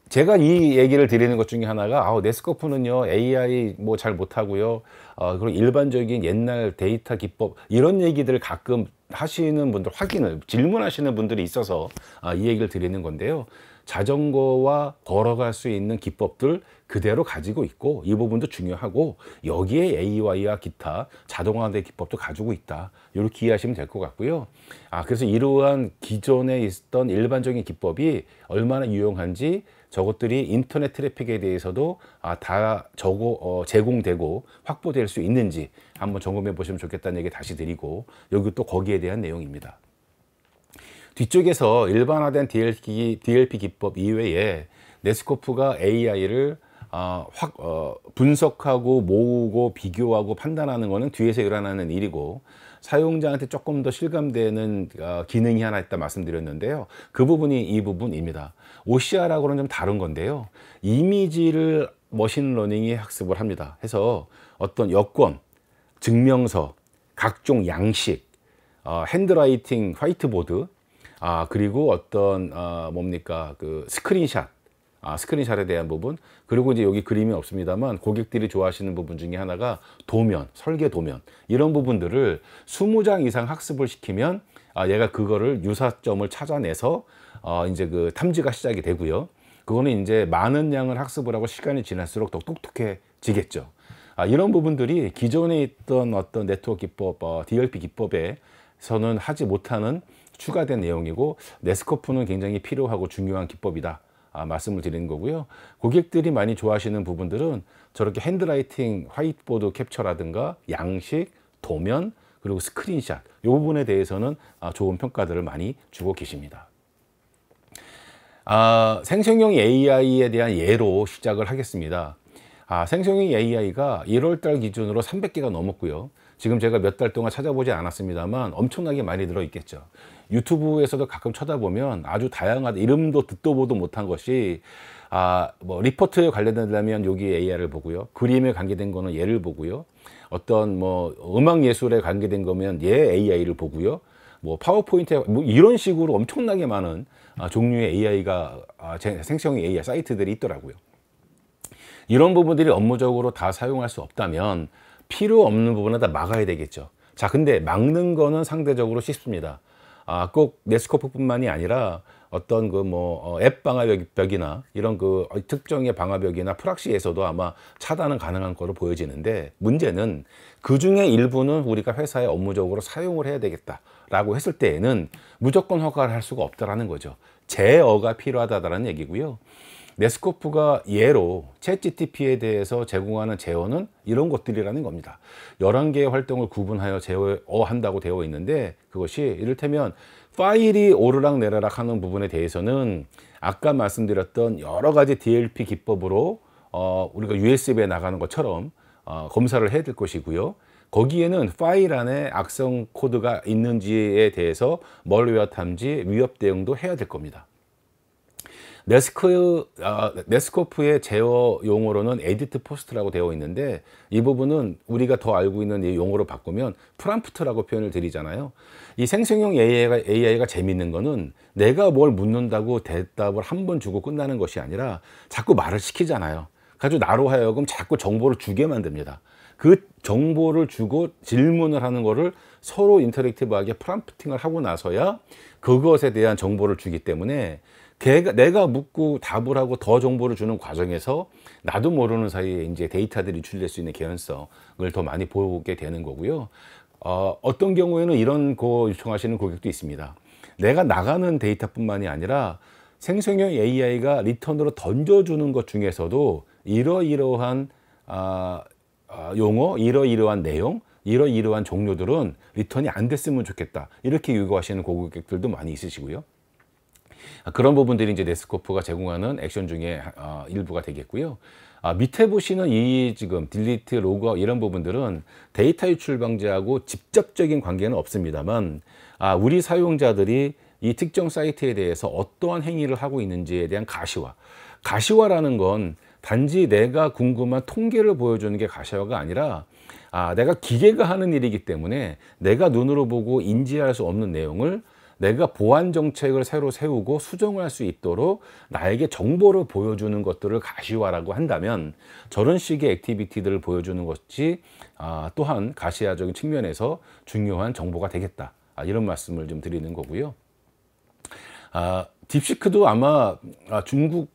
제가 이 얘기를 드리는 것 중에 하나가, 네스코프는요 AI 뭐 잘 못하고요, 그리고 일반적인 옛날 데이터 기법 이런 얘기들을 가끔 하시는 분들, 질문하시는 분들이 있어서 이 얘기를 드리는 건데요. 자전거와 걸어갈 수 있는 기법들 그대로 가지고 있고, 이 부분도 중요하고, 여기에 AI와 기타 자동화된 기법도 가지고 있다, 이렇게 이해하시면 될 것 같고요. 그래서 이러한 기존에 있던 일반적인 기법이 얼마나 유용한지, 저것들이 인터넷 트래픽에 대해서도 다 제공되고 확보될 수 있는지 한번 점검해 보시면 좋겠다는 얘기 다시 드리고, 여기 또 거기에 대한 내용입니다. 뒤쪽에서 일반화된 DLP 기법 이외에 네스코프가 AI를 분석하고 모으고 비교하고 판단하는 것은 뒤에서 일어나는 일이고, 사용자한테 조금 더 실감되는 기능이 하나 있다 말씀드렸는데요. 그 부분이 이 부분입니다. OCR하고는 좀 다른 건데요. 이미지를 머신러닝이 학습을 합니다. 해서 어떤 여권, 증명서, 각종 양식, 핸드라이팅, 화이트보드, 그리고 어떤 그 스크린샷에 대한 부분, 그리고 이제 여기 그림이 없습니다만 고객들이 좋아하시는 부분 중에 하나가 도면, 설계 도면, 이런 부분들을 20장 이상 학습을 시키면 얘가 그거를 유사점을 찾아내서 이제 그 탐지가 시작이 되고요. 그거는 이제 많은 양을 학습을 하고 시간이 지날수록 더 똑똑해지겠죠. 이런 부분들이 기존에 있던 어떤 네트워크 기법, DLP 기법에서는 하지 못하는 추가된 내용이고, 네스코프는 굉장히 필요하고 중요한 기법이다 말씀을 드리는 거고요. 고객들이 많이 좋아하시는 부분들은 저렇게 핸드라이팅, 화이트보드 캡처라든가 양식, 도면, 그리고 스크린샷, 이 부분에 대해서는 좋은 평가들을 많이 주고 계십니다. 생성형 AI에 대한 예로 시작을 하겠습니다. 생성형 AI가 1월달 기준으로 300개가 넘었고요. 지금 제가 몇 달 동안 찾아보지 않았습니다만 엄청나게 많이 들어있겠죠. 유튜브에서도 가끔 쳐다보면 아주 다양한, 이름도 듣도 보도 못한 것이 뭐 리포트에 관련된다면 여기 AI를 보고요. 그림에 관계된 거는 얘를 보고요. 어떤 뭐 음악 예술에 관계된 거면 얘 AI를 보고요. 뭐 파워포인트에 뭐 이런 식으로 엄청나게 많은 종류의 AI가 생성형 AI 사이트들이 있더라고요. 이런 부분들이 업무적으로 다 사용할 수 없다면 필요 없는 부분은 다 막아야 되겠죠. 자, 근데 막는 거는 상대적으로 쉽습니다. 꼭 네스코프뿐만이 아니라 어떤 그 뭐 앱 방화벽이나 이런 그 특정의 방화벽이나 프락시에서도 아마 차단은 가능한 거로 보여지는데, 문제는 그 중에 일부는 우리가 회사에 업무적으로 사용을 해야 되겠다라고 했을 때에는 무조건 허가를 할 수가 없다라는 거죠. 제어가 필요하다라는 얘기고요. 네스코프가 예로 챗GPT에 대해서 제공하는 제어는 이런 것들이라는 겁니다. 11개의 활동을 구분하여 제어한다고 되어 있는데, 그것이 이를테면 파일이 오르락 내리락 하는 부분에 대해서는 아까 말씀드렸던 여러 가지 DLP 기법으로 우리가 USB에 나가는 것처럼 검사를 해야 될 것이고요. 거기에는 파일 안에 악성 코드가 있는지에 대해서 멀웨어 탐지, 위협 대응도 해야 될 겁니다. 네스코프의 제어 용어로는 에디트 포스트라고 되어 있는데, 이 부분은 우리가 더 알고 있는 이 용어로 바꾸면 프롬프트라고 표현을 드리잖아요. 이 생성형 AI가 재밌는 거는 내가 뭘 묻는다고 대답을 한 번 주고 끝나는 것이 아니라 자꾸 말을 시키잖아요. 가지고 나로 하여금 자꾸 정보를 주게 만듭니다. 그 정보를 주고 질문을 하는 거를 서로 인터랙티브하게 프롬프팅을 하고 나서야 그것에 대한 정보를 주기 때문에 내가 묻고 답을 하고 더 정보를 주는 과정에서 나도 모르는 사이에 이제 데이터들이 출될 수 있는 개연성을 더 많이 보게 되는 거고요. 어떤 경우에는 이런 거 요청하시는 고객도 있습니다. 내가 나가는 데이터뿐만이 아니라 생성형 AI가 리턴으로 던져주는 것 중에서도 이러이러한 용어, 이러이러한 내용, 이러이러한 종류들은 리턴이 안 됐으면 좋겠다. 이렇게 요구하시는 고객들도 많이 있으시고요. 그런 부분들이 이제 네스코프가 제공하는 액션 중에 일부가 되겠고요. 밑에 보시는 이 지금 딜리트, 로그아웃 이런 부분들은 데이터 유출 방지하고 직접적인 관계는 없습니다만 우리 사용자들이 이 특정 사이트에 대해서 어떠한 행위를 하고 있는지에 대한 가시화라는 건 단지 내가 궁금한 통계를 보여주는 게 가시화가 아니라 내가 기계가 하는 일이기 때문에 내가 눈으로 보고 인지할 수 없는 내용을 내가 보안 정책을 새로 세우고 수정할 수 있도록 나에게 정보를 보여주는 것들을 가시화라고 한다면 저런 식의 액티비티들을 보여주는 것이 또한 가시화적인 측면에서 중요한 정보가 되겠다. 이런 말씀을 좀 드리는 거고요. 딥시크도 아마 중국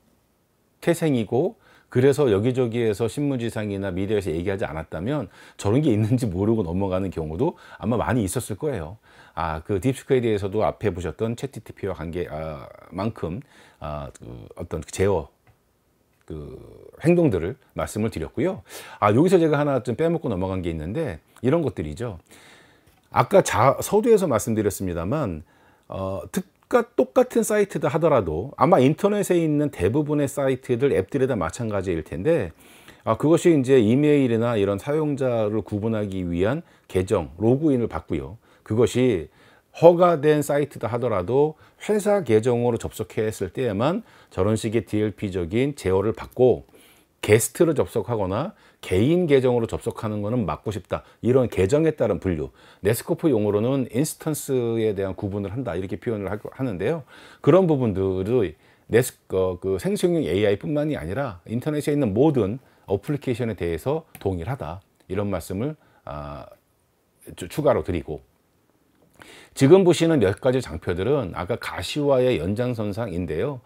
태생이고 그래서 여기저기에서 신문지상이나 미디어에서 얘기하지 않았다면 저런 게 있는지 모르고 넘어가는 경우도 아마 많이 있었을 거예요. 그 딥시크에 대해서도 앞에 보셨던 챗GPT와 관계만큼 어떤 제어 행동들을 말씀을 드렸고요. 여기서 제가 하나 좀 빼먹고 넘어간 게 있는데 이런 것들이죠. 아까 서두에서 말씀드렸습니다만 똑같은 사이트다 하더라도 아마 인터넷에 있는 대부분의 사이트들, 앱들이 다 마찬가지일 텐데 그것이 이제 이메일이나 이런 사용자를 구분하기 위한 계정, 로그인을 받고요. 그것이 허가된 사이트다 하더라도 회사 계정으로 접속했을 때에만 저런 식의 DLP적인 제어를 받고 게스트로 접속하거나 개인 계정으로 접속하는 것은 막고 싶다. 이런 계정에 따른 분류. 네스코프 용어로는 인스턴스에 대한 구분을 한다. 이렇게 표현을 하는데요. 그런 부분들이 그 생성형 AI뿐만이 아니라 인터넷에 있는 모든 어플리케이션에 대해서 동일하다. 이런 말씀을 추가로 드리고 지금 보시는 몇 가지 장표들은 아까 가시화의 연장선상인데요.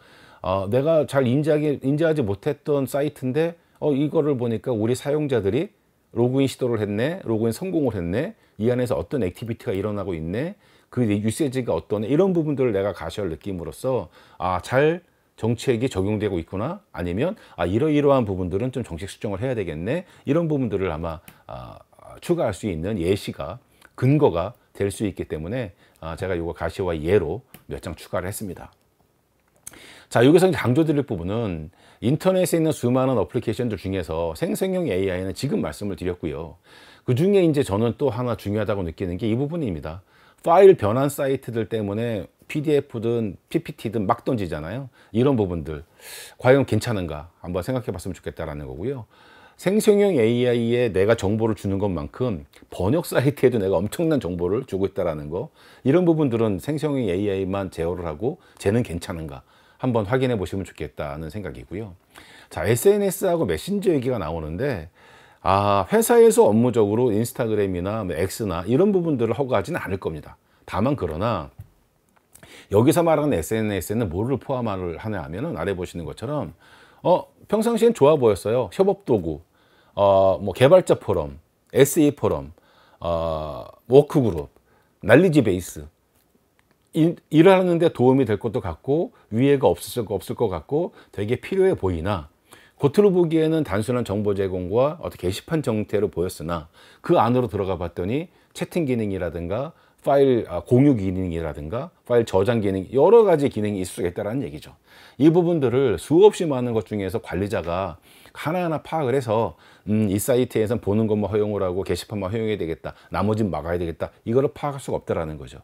내가 잘 인지하지 못했던 사이트인데 이거를 보니까 우리 사용자들이 로그인 시도를 했네, 로그인 성공을 했네, 이 안에서 어떤 액티비티가 일어나고 있네, 그 유세지가 어떠네, 이런 부분들을 내가 가시화를 느낌으로써 잘 정책이 적용되고 있구나, 아니면 이러이러한 부분들은 좀 정책 수정을 해야 되겠네, 이런 부분들을 아마 추가할 수 있는 예시가, 근거가 될 수 있기 때문에 제가 이거 가시화 예로 몇 장 추가를 했습니다. 자, 여기서 강조드릴 부분은 인터넷에 있는 수많은 어플리케이션들 중에서 생성형 AI는 지금 말씀을 드렸고요. 그 중에 이제 저는 또 하나 중요하다고 느끼는 게 이 부분입니다. 파일 변환 사이트들 때문에 PDF든 PPT든 막 던지잖아요. 이런 부분들 과연 괜찮은가 한번 생각해 봤으면 좋겠다라는 거고요. 생성형 AI에 내가 정보를 주는 것만큼 번역 사이트에도 내가 엄청난 정보를 주고 있다는 거, 이런 부분들은 생성형 AI만 제어를 하고 쟤는 괜찮은가 한번 확인해 보시면 좋겠다는 생각이고요. 자, SNS하고 메신저 얘기가 나오는데 회사에서 업무적으로 인스타그램이나 X나 이런 부분들을 허가하지는 않을 겁니다. 다만 그러나 여기서 말하는 SNS에는 뭐를 포함을 하냐 하면은 아래 보시는 것처럼 평상시엔 좋아 보였어요. 협업도구, 뭐 개발자 포럼, SE 포럼, 워크그룹, 난리지 베이스, 일하는데 도움이 될 것도 같고 위해가 없을 것 같고 되게 필요해 보이나 겉으로 보기에는 단순한 정보 제공과 어떤 게시판 형태로 보였으나 그 안으로 들어가 봤더니 채팅 기능이라든가 파일 공유 기능이라든가 파일 저장 기능, 여러 가지 기능이 있을 수 있다는 얘기죠. 이 부분들을 수없이 많은 것 중에서 관리자가 하나하나 파악을 해서 이 사이트에선 보는 것만 허용을 하고 게시판만 허용해야 되겠다, 나머지는 막아야 되겠다, 이거를 파악할 수가 없다라는 거죠.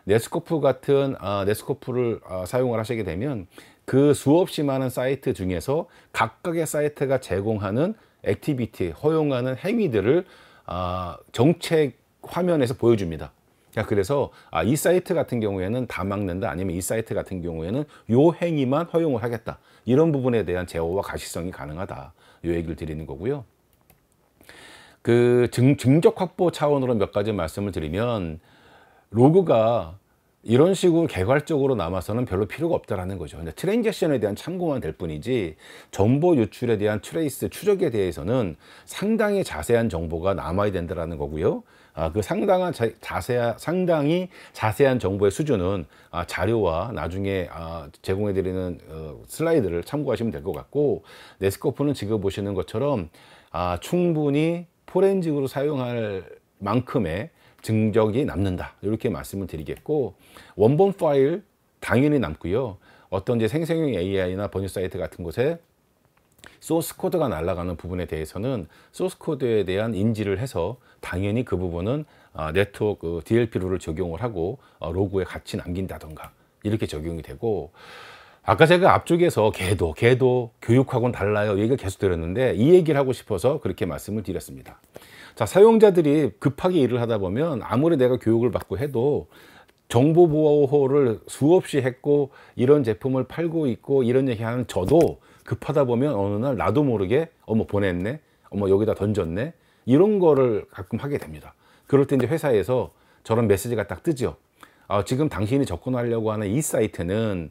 네스코프 같은 네스코프를 사용을 하시게 되면 그 수없이 많은 사이트 중에서 각각의 사이트가 제공하는 액티비티, 허용하는 행위들을 정책 화면에서 보여줍니다. 그래서 이 사이트 같은 경우에는 다 막는다, 아니면 이 사이트 같은 경우에는 요 행위만 허용을 하겠다, 이런 부분에 대한 제어와 가시성이 가능하다. 이 얘기를 드리는 거고요. 그 증적 확보 차원으로 몇 가지 말씀을 드리면, 로그가 이런 식으로 개괄적으로 남아서는 별로 필요가 없다라는 거죠. 근데 트랜잭션에 대한 참고만 될 뿐이지 정보 유출에 대한 트레이스 추적에 대해서는 상당히 자세한 정보가 남아야 된다라는 거고요. 그 상당히 자세한 정보의 수준은 자료와 나중에 제공해 드리는 슬라이드를 참고하시면 될 것 같고, 네스코프는 지금 보시는 것처럼 충분히 포렌식으로 사용할 만큼의 증적이 남는다, 이렇게 말씀을 드리겠고, 원본 파일 당연히 남고요. 어떤 이제 생성형 AI나 번역 사이트 같은 곳에 소스 코드가 날아가는 부분에 대해서는 소스 코드에 대한 인지를 해서 당연히 그 부분은 네트워크 DLP 룰을 적용을 하고 로그에 같이 남긴다던가 이렇게 적용이 되고, 아까 제가 앞쪽에서 궤도 교육하고는 달라요 얘기를 계속 드렸는데, 이 얘기를 하고 싶어서 그렇게 말씀을 드렸습니다. 자, 사용자들이 급하게 일을 하다 보면 아무리 내가 교육을 받고 해도 정보 보호를 수없이 했고 이런 제품을 팔고 있고 이런 얘기하는 저도 급하다 보면 어느 날 나도 모르게 어머 보냈네, 어머 여기다 던졌네, 이런 거를 가끔 하게 됩니다. 그럴 때 이제 회사에서 저런 메시지가 딱 뜨죠. 지금 당신이 접근하려고 하는 이 사이트는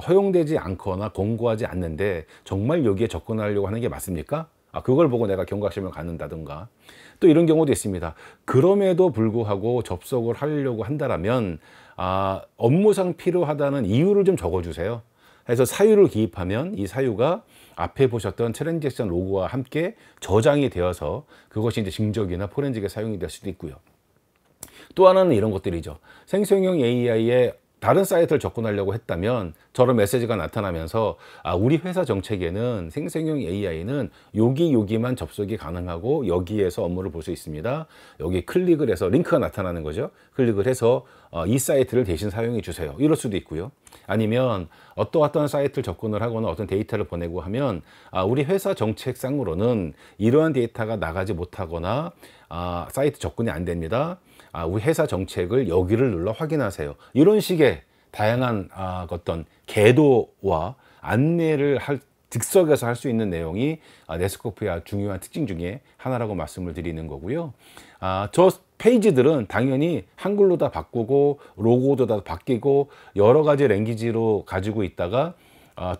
허용되지 않거나 권고하지 않는데 정말 여기에 접근하려고 하는 게 맞습니까? 그걸 보고 내가 경각심을 갖는다든가, 또 이런 경우도 있습니다. 그럼에도 불구하고 접속을 하려고 한다면 업무상 필요하다는 이유를 좀 적어주세요. 그래서 사유를 기입하면 이 사유가 앞에 보셨던 트랜잭션 로그와 함께 저장이 되어서 그것이 이제 증적이나 포렌식에 사용이 될 수도 있고요. 또 하나는 이런 것들이죠. 생성형 AI에 다른 사이트를 접근하려고 했다면 저런 메시지가 나타나면서 우리 회사 정책에는 생성형 AI는 여기만 접속이 가능하고 여기에서 업무를 볼 수 있습니다. 여기 클릭을 해서 링크가 나타나는 거죠. 클릭을 해서 이 사이트를 대신 사용해 주세요, 이럴 수도 있고요. 아니면 어떤 사이트를 접근을 하거나 어떤 데이터를 보내고 하면 우리 회사 정책상으로는 이러한 데이터가 나가지 못하거나 사이트 접근이 안 됩니다. 우리 회사 정책을 여기를 눌러 확인하세요, 이런 식의 다양한 어떤 궤도와 안내를 즉석에서 할 수 있는 내용이 네스코프의 중요한 특징 중에 하나라고 말씀을 드리는 거고요. 저 페이지들은 당연히 한글로 다 바꾸고 로고도 다 바뀌고 여러 가지 랭귀지로 가지고 있다가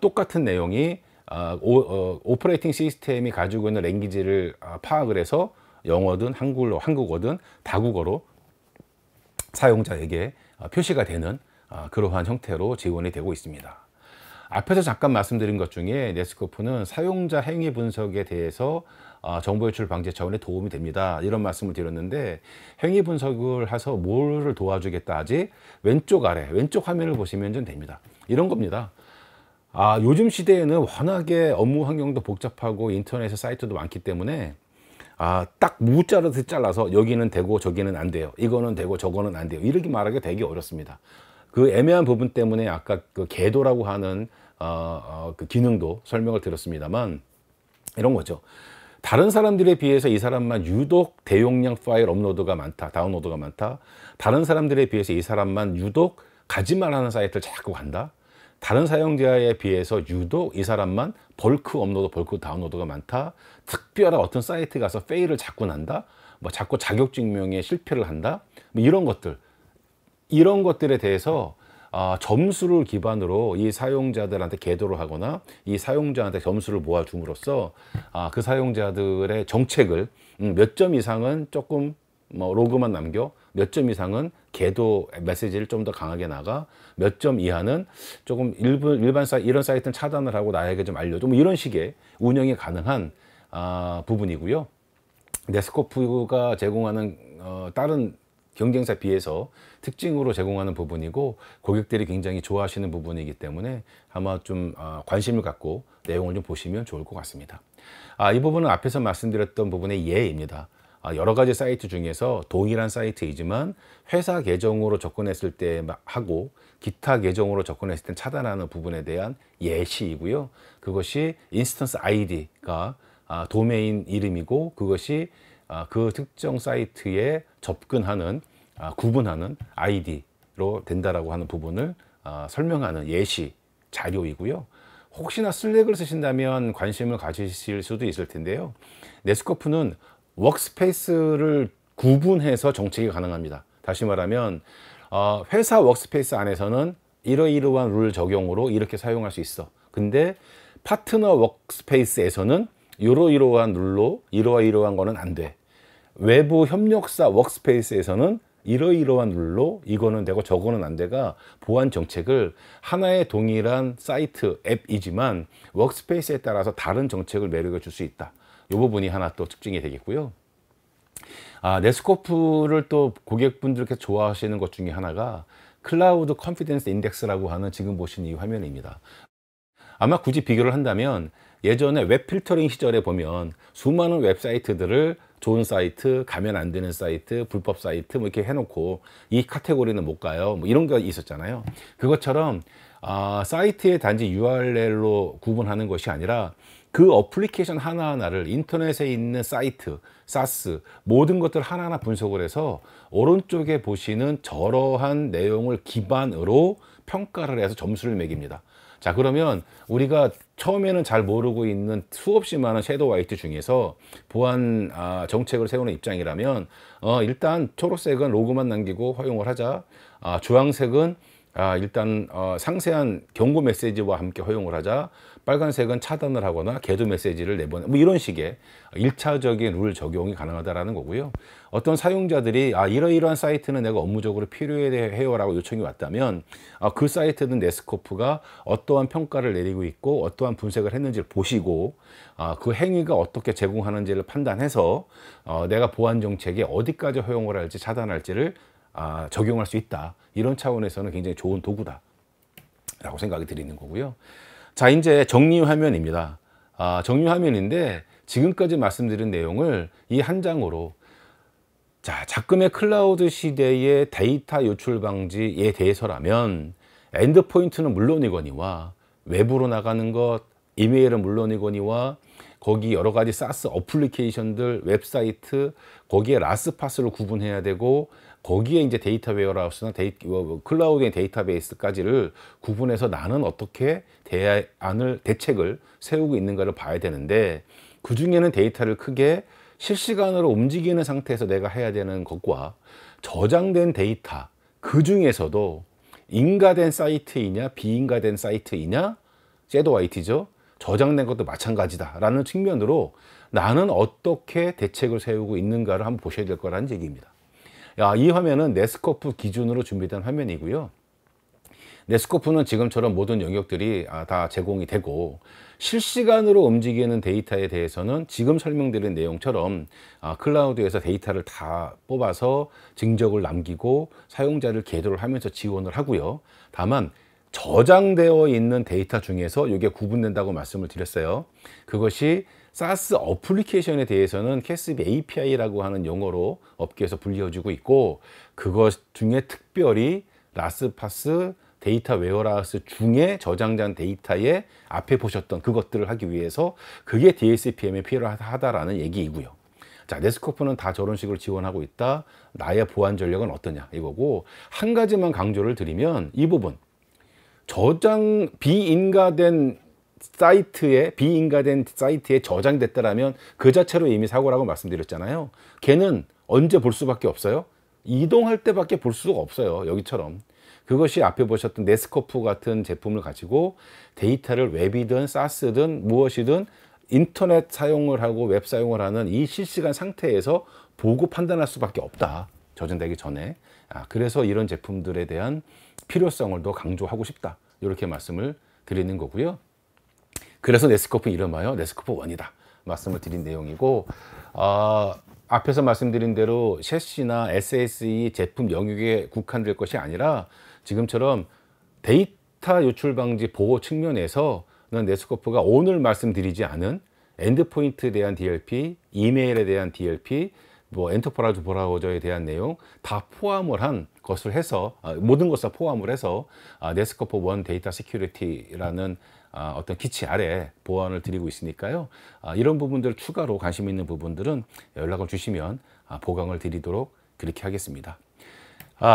똑같은 내용이 오퍼레이팅 시스템이 가지고 있는 랭귀지를 파악을 해서 영어든 한국어든 다국어로 사용자에게 표시가 되는 그러한 형태로 지원이 되고 있습니다. 앞에서 잠깐 말씀드린 것 중에 네스코프는 사용자 행위 분석에 대해서 정보 유출 방지 차원에 도움이 됩니다, 이런 말씀을 드렸는데, 행위 분석을 해서 뭐를 도와주겠다 하지? 왼쪽 화면을 보시면 좀 됩니다. 이런 겁니다. 요즘 시대에는 워낙에 업무 환경도 복잡하고 인터넷 사이트도 많기 때문에 딱 무자르듯이 잘라서 여기는 되고 저기는 안 돼요, 이거는 되고 저거는 안 돼요, 이렇게 말하기 되게 어렵습니다. 그 애매한 부분 때문에 아까 그 궤도라고 하는 그 기능도 설명을 드렸습니다만, 이런 거죠. 다른 사람들에 비해서 이 사람만 유독 대용량 파일 업로드가 많다, 다운로드가 많다. 다른 사람들에 비해서 이 사람만 유독 가지만 하는 사이트를 자꾸 간다. 다른 사용자에 비해서 유독 이 사람만 벌크 업로드, 벌크 다운로드가 많다. 특별한 어떤 사이트 가서 페일을 자꾸 난다. 자꾸 자격증명에 실패를 한다. 이런 것들에 대해서 점수를 기반으로 이 사용자들한테 궤도를 하거나 이 사용자한테 점수를 모아줌으로써 그 사용자들의 정책을 몇 점 이상은 조금 로그만 남겨, 몇 점 이상은 궤도 메시지를 좀 더 강하게 나가, 몇 점 이하는 조금 이런 사이트는 차단을 하고 나에게 좀 알려줘, 이런 식의 운영이 가능한 부분이고요. 네스코프가 제공하는 다른 경쟁사에 비해서 특징으로 제공하는 부분이고, 고객들이 굉장히 좋아하시는 부분이기 때문에 아마 좀 관심을 갖고 내용을 좀 보시면 좋을 것 같습니다. 이 부분은 앞에서 말씀드렸던 부분의 예입니다. 여러 가지 사이트 중에서 동일한 사이트이지만 회사 계정으로 접근했을 때 하고 기타 계정으로 접근했을 때 차단하는 부분에 대한 예시이고요. 그것이 인스턴스 아이디가 도메인 이름이고, 그것이 그 특정 사이트에 접근하는 구분하는 아이디로 된다라고 하는 부분을 설명하는 예시 자료이고요. 혹시나 슬랙을 쓰신다면 관심을 가지실 수도 있을 텐데요. 네스코프는 워크스페이스를 구분해서 정책이 가능합니다. 다시 말하면 회사 워크스페이스 안에서는 이러이러한 룰 적용으로 이렇게 사용할 수 있어. 근데 파트너 워크스페이스에서는 이러이러한 룰로 이러이러한 거는 안 돼. 외부 협력사 워크스페이스에서는 이러이러한 룰로 이거는 되고 저거는 안 돼가 보안 정책을 하나의 동일한 사이트 앱이지만 워크스페이스에 따라서 다른 정책을 매력을 줄 수 있다. 이 부분이 하나 또 특징이 되겠고요. 네스코프를 또 고객분들께 좋아하시는 것 중에 하나가 클라우드 컨피던스 인덱스라고 하는 지금 보시는 이 화면입니다. 아마 굳이 비교를 한다면 예전에 웹 필터링 시절에 보면 수많은 웹사이트들을 좋은 사이트, 가면 안 되는 사이트, 불법 사이트 뭐 이렇게 해놓고 이 카테고리는 못 가요. 뭐 이런 게 있었잖아요. 그것처럼 사이트의 단지 URL로 구분하는 것이 아니라 그 어플리케이션 하나하나를 인터넷에 있는 사이트, 사스 모든 것들 하나하나 분석을 해서 오른쪽에 보시는 저러한 내용을 기반으로 평가를 해서 점수를 매깁니다. 자, 그러면 우리가 처음에는 잘 모르고 있는 수없이 많은 섀도우 IT 중에서 보안 정책을 세우는 입장이라면 일단 초록색은 로그만 남기고 허용을 하자. 주황색은 일단 상세한 경고 메시지와 함께 허용을 하자. 빨간색은 차단을 하거나 계도 메시지를 내보내 뭐 이런 식의 1차적인 룰 적용이 가능하다라는 거고요. 어떤 사용자들이 이러이러한 사이트는 내가 업무적으로 필요해요 라고 요청이 왔다면 그 사이트는 네스코프가 어떠한 평가를 내리고 있고 어떠한 분석을 했는지를 보시고 그 행위가 어떻게 제공하는지를 판단해서 내가 보안 정책에 어디까지 허용을 할지 차단할지를 적용할 수 있다. 이런 차원에서는 굉장히 좋은 도구다 라고 생각이 드리는 거고요. 자, 이제 정리 화면입니다. 정리 화면인데 지금까지 말씀드린 내용을 이 한 장으로 작금의 클라우드 시대의 데이터 유출 방지에 대해서라면 엔드포인트는 물론이거니와 외부로 나가는 것, 이메일은 물론이거니와 거기 여러 가지 사스 어플리케이션들, 웹사이트, 거기에 라스파스를 구분해야 되고 거기에 이제 데이터 웨어하우스나 클라우드의 데이터베이스까지를 구분해서 나는 어떻게 대책을 세우고 있는가를 봐야 되는데 그 중에는 데이터를 크게 실시간으로 움직이는 상태에서 내가 해야 되는 것과 저장된 데이터 그 중에서도 인가된 사이트이냐 비인가된 사이트이냐 섀도우 IT죠. 저장된 것도 마찬가지다 라는 측면으로 나는 어떻게 대책을 세우고 있는가를 한번 보셔야 될 거라는 얘기입니다. 이 화면은 네스코프 기준으로 준비된 화면이고요. 네스코프는 지금처럼 모든 영역들이 다 제공이 되고 실시간으로 움직이는 데이터에 대해서는 지금 설명드린 내용처럼 클라우드에서 데이터를 다 뽑아서 증적을 남기고 사용자를 계도를 하면서 지원을 하고요. 다만 저장되어 있는 데이터 중에서 이게 구분된다고 말씀을 드렸어요. 그것이 사스 어플리케이션에 대해서는 캐스비 API라고 하는 용어로 업계에서 불리워지고 있고 그것 중에 특별히 라스파스 데이터 웨어하우스 중에 저장된 데이터에 앞에 보셨던 그것들을 하기 위해서 그게 DSPM에 필요하다라는 얘기이고요. 자, 네스코프는 다 저런 식으로 지원하고 있다. 나의 보안 전략은 어떠냐 이거고 한 가지만 강조를 드리면 이 부분 비인가된 사이트에 저장됐다라면 그 자체로 이미 사고라고 말씀드렸잖아요. 걔는 언제 볼 수밖에 없어요? 이동할 때밖에 볼 수가 없어요. 여기처럼. 그것이 앞에 보셨던 네스코프 같은 제품을 가지고 데이터를 웹이든 사스든 무엇이든 인터넷 사용을 하고 웹 사용을 하는 이 실시간 상태에서 보고 판단할 수밖에 없다. 저장되기 전에. 그래서 이런 제품들에 대한 필요성을 더 강조하고 싶다. 이렇게 말씀을 드리는 거고요. 그래서 네스코프 이름하여 네스코프 원이다 말씀을 드린 내용이고 앞에서 말씀드린 대로 셰시나 SSE 제품 영역에 국한될 것이 아니라 지금처럼 데이터 유출 방지 보호 측면에서는 네스코프가 오늘 말씀드리지 않은 엔드포인트에 대한 DLP, 이메일에 대한 DLP, 뭐 엔터프라이즈 브라우저에 대한 내용 다 포함을 한 것을 해서 모든 것을 포함을 해서 네스코프 원 데이터 시큐리티라는 어떤 기치 아래 보완을 드리고 있으니까요. 이런 부분들 추가로 관심 있는 부분들은 연락을 주시면 보강을 드리도록 그렇게 하겠습니다.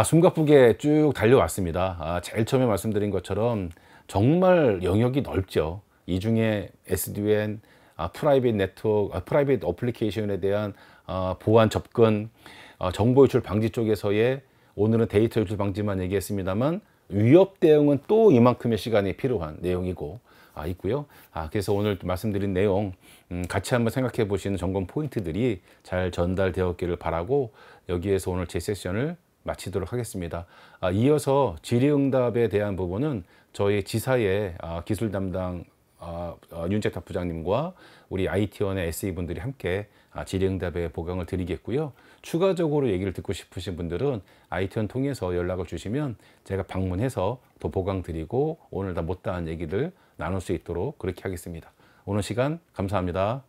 숨가쁘게 쭉 달려왔습니다. 제일 처음에 말씀드린 것처럼 정말 영역이 넓죠. 이 중에 SD-WAN, 프라이빗 네트워크, 프라이빗 어플리케이션에 대한 보안 접근, 정보 유출 방지 쪽에서의, 오늘은 데이터 유출 방지만 얘기했습니다만 위협 대응은 또 이만큼의 시간이 필요한 내용이고 있고요. 그래서 오늘 말씀드린 내용 같이 한번 생각해 보시는 점검 포인트들이 잘 전달되었기를 바라고, 여기에서 오늘 제 세션을 마치도록 하겠습니다. 이어서 질의응답에 대한 부분은 저희 지사의 기술 담당 윤재탁 부장님과 우리 IT원의 SE분들이 함께 질의응답에 보강을 드리겠고요. 추가적으로 얘기를 듣고 싶으신 분들은 IT원 통해서 연락을 주시면 제가 방문해서 더 보강 드리고 오늘 다 못다한 얘기들 나눌 수 있도록 그렇게 하겠습니다. 오늘 시간 감사합니다.